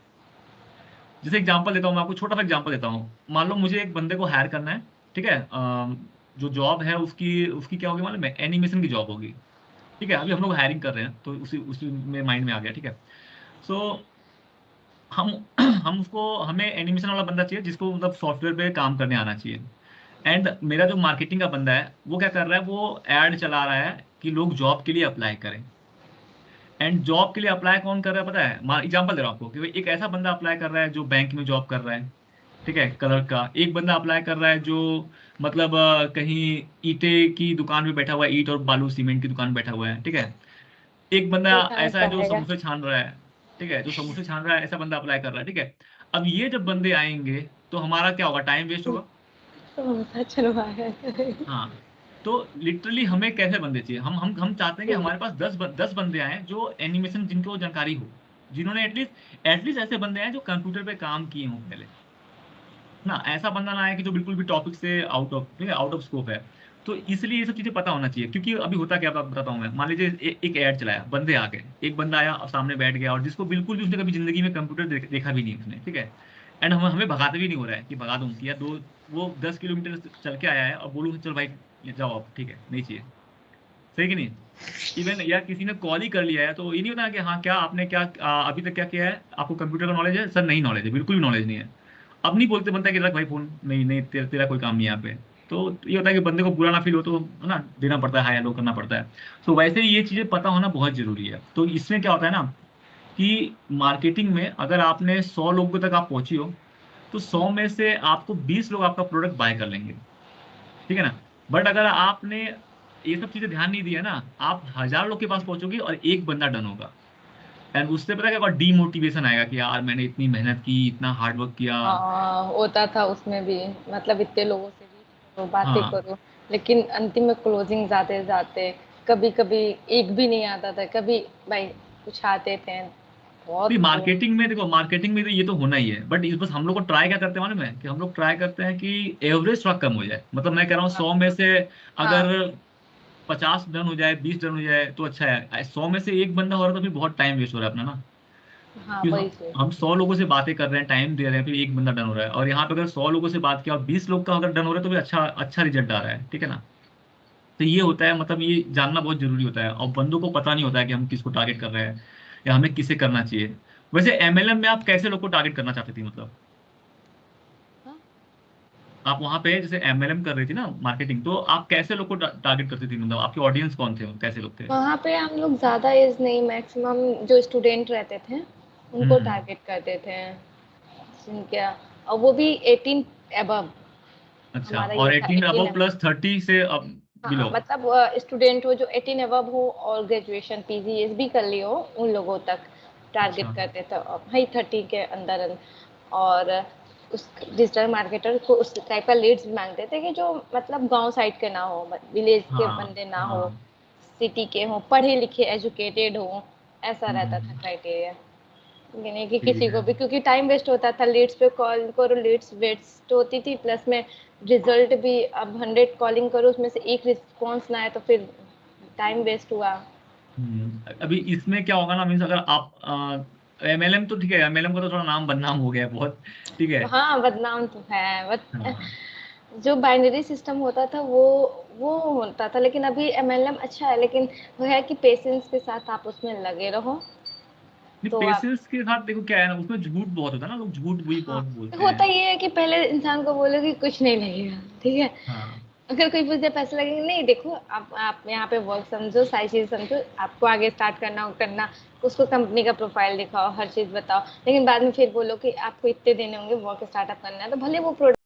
जैसे एग्जांपल देता हूँ मैं आपको, छोटा सा एग्जांपल देता हूँ। मान लो मुझे एक बंदे को हायर करना है, ठीक है। जो जॉब है उसकी उसकी क्या होगी मालूम है, एनिमेशन की जॉब होगी, ठीक है। अभी हम लोग हायरिंग कर रहे हैं, तो उसी उसी में माइंड में आ गया, ठीक है। सो हम हम उसको, हमें एनिमेशन वाला बंदा चाहिए जिसको मतलब सॉफ्टवेयर पे काम करने आना चाहिए। एंड मेरा जो मार्केटिंग का बंदा है वो क्या कर रहा है, वो ऐड चला रहा है कि लोग जॉब के लिए अप्लाई करें। एंड जॉब के लिए अप्लाई कौन कर रहा है पता है, एग्जांपल दे रहा हूँ आपको कि भाई एक ऐसा बंदा अप्लाई कर रहा है जो बैंक में जॉब कर रहा है, ठीक है, कलर का। एक बंदा अप्लाई कर रहा है जो मतलब कहीं ईंटे की दुकान पे बैठा हुआ है, ईंट और बालू सीमेंट की दुकान पे बैठा हुआ है, ठीक है। एक बंदा देखा ऐसा है जो जाएगा। समोसे छान रहा है, ठीक है, जो समोसे छान रहा है, ऐसा बंदा अप्लाई कर रहा है, ठीक है। अब ये जब बंदे आएंगे तो हमारा क्या होगा, टाइम वेस्ट होगा। समोसा चलवाया करेगा। हाँ, तो लिटरली हमें कैसे बंदे चाहिए, हम चाहते हैं कि हमारे पास 10 बंदे आए जो एनिमेशन, जिनको जानकारी हो, जिन्होंने एटलीस्ट एटलीस्ट ऐसे बंदे हैं जो कंप्यूटर पे काम किए हों पहले ना। ऐसा बंदा ना आए कि जो बिल्कुल भी टॉपिक से आउट ऑफ, ठीक है, आउट ऑफ स्कोप है। तो इसलिए ये सब चीजें पता होना चाहिए, क्योंकि अभी होता क्या, बताता हूँ मैं। मान लीजिए एक ऐड चलाया, बंदे आ गए, एक बंदा आया और सामने बैठ गया, और जिसको बिल्कुल भी, उसने कभी जिंदगी में कंप्यूटर देखा भी नहीं उसने, ठीक है। एंड हमें भगाते भी नहीं हो रहा है कि भगा दूं कि यार, दो, वो 10 किलोमीटर चल के आया है और बोलूँ चल भाई ये जाओ आप, ठीक है, नहीं चाहिए, सही कि नहीं। इवन या किसी ने कॉल ही कर लिया है तो ये नहीं होता कि हाँ क्या आपने क्या अभी तक क्या किया है, आपको कंप्यूटर का नॉलेज है, सर नहीं नॉलेज है, बिल्कुल भी नॉलेज नहीं है। अब नहीं बोलते, बनता है कि रख भाई फोन, नहीं नहीं, तेरा कोई काम नहीं है यहाँ पे। तो ये होता है कि बंदे को बुरा ना फील हो, तो है ना, देना पड़ता है, हाई हेलो करना पड़ता है। तो वैसे ही ये चीजें पता होना बहुत जरूरी है। तो इसमें क्या होता है ना कि मार्केटिंग में अगर आपने 100 लोगों तक आप पहुंची हो, तो 100 में से आपको 20 लोग आपका प्रोडक्ट बाय कर लेंगे, ठीक है ना। बट अगर आपने ये सब चीजें ध्यान नहीं दिया ना, आप 1000 लोग के पास पहुंचोगे और एक बंदा डन होगा। एंड उससे पता है क्या, डीमोटिवेशन आएगा कि यार मैंने इतनी मेहनत की, इतना हार्डवर्क किया। हाँ, होता था उसमें भी। मतलब इतने लोगों से रीच करो, बातें हाँ, करो, लेकिन अंतिम में क्लोजिंग जाते जाते कभी कभी एक भी नहीं आता था, कभी भाई कुछ आते थे भी बहुत वो। मार्केटिंग में देखो, मार्केटिंग में तो ये तो होना ही है, बट इस बस हम लोग को ट्राई क्या करते हैं मालूम है, कि हम लोग ट्राई करते हैं कि एवरेज थोड़ा कम हो जाए। मतलब मैं कह रहा हूँ, हाँ 100 में से हाँ अगर 50 डन हो जाए, 20 डन हो जाए तो अच्छा है। 100 में से एक बंदा हो रहा है तो फिर बहुत टाइम वेस्ट हो रहा है अपना ना। हाँ, कि वही हम चीज। 100 लोगों से बातें कर रहे हैं, टाइम दे रहे हैं, फिर एक बंदा डन हो रहा है। और यहाँ पे अगर 100 लोगों से बात किया और 20 लोग का अगर डन हो रहा है, तो भी अच्छा अच्छा रिजल्ट आ रहा है, ठीक है ना। तो ये होता है, मतलब ये जानना बहुत जरूरी होता है, और बंदों को पता नहीं होता है कि हम किसको टारगेट कर रहे हैं या हमें किसे करना चाहिए। वैसे एमएलएम में आप कैसे लोग को टारगेट करना चाहती थी, मतलब हाँ, आप वहां पे जैसे एमएलएम कर रही थी ना मार्केटिंग, तो आप कैसे लोग को टारगेट करती थी, मतलब आपके ऑडियंस कौन थे, कैसे लोग थे? वहाँ पे हम लोग ज़्यादा एज नहीं, मैक्सिमम जो स्टूडेंट रहते थे उनको हम्म। टारगेट करते थे, जिनके, और वो भी 18 एबव। अच्छा, हमारा और ये था 18 18 अबव एबव। प्लस 30 से अब हाँ, बिलो? मतलब स्टूडेंट हो जो 18 एबव हो और ग्रेजुएशन पीजीएस भी कर ली हो, उन लोगों तक अच्छा। टारगेट करते थे, और भाई 30 के अंदर। और उस डिजिटल मार्केटर को उस टाइप का लीड्स भी मांगते थे कि जो मतलब गांव साइड के ना हो, विलेज के हाँ बंदे ना हो, हाँ। सिटी के हो, पढ़े लिखे एजुकेटेड हो, ऐसा रहता था हम्म। क्राइटेरिया। ये नहीं कि ठीक किसी है। को भी, क्योंकि टाइम वेस्ट होता था, लीड्स पे कॉल करो, लीड्स वेस्ट होती थी, प्लस में रिजल्ट भी, अब 100 कॉलिंग करो उसमें से एक रिस्पॉन्स ना आए तो फिर टाइम वेस्ट हुआ। अभी इसमें क्या होगा ना, मीन्स अगर आप एमएलएम तो ठीक है, एमएलएम का तो थोड़ा नाम बदनाम हो गया है बहुत, ठीक है। हाँ, बदनाम तो है, बट हाँ। जो बाइनरी सिस्टम होता था वो होता था, लेकिन अभी एमएलएम अच्छा है, लेकिन वो है कि पेशेंस के साथ आप उसमें लगे रहो नहीं, तो आप। पेशेंस के साथ देखो क्या है ना, उसमें झूठ बहुत होता है ना, लोग झूठ भी हाँ, बहुत बोलते होता हैं। ये है कि पहले इंसान को बोलो कि कुछ नहीं लगेगा, ठीक है। हाँ। अगर कोई पूछे पैसे लगेंगे, नहीं, देखो आप यहाँ पे वर्क समझो, सारी चीज समझो, आपको आगे स्टार्ट करना हो करना, उसको कंपनी का प्रोफाइल दिखाओ, हर चीज बताओ, लेकिन बाद में फिर बोलो कि आपको इतने देने होंगे, वर्क स्टार्टअप करना है, तो भले वो प्रोडक्ट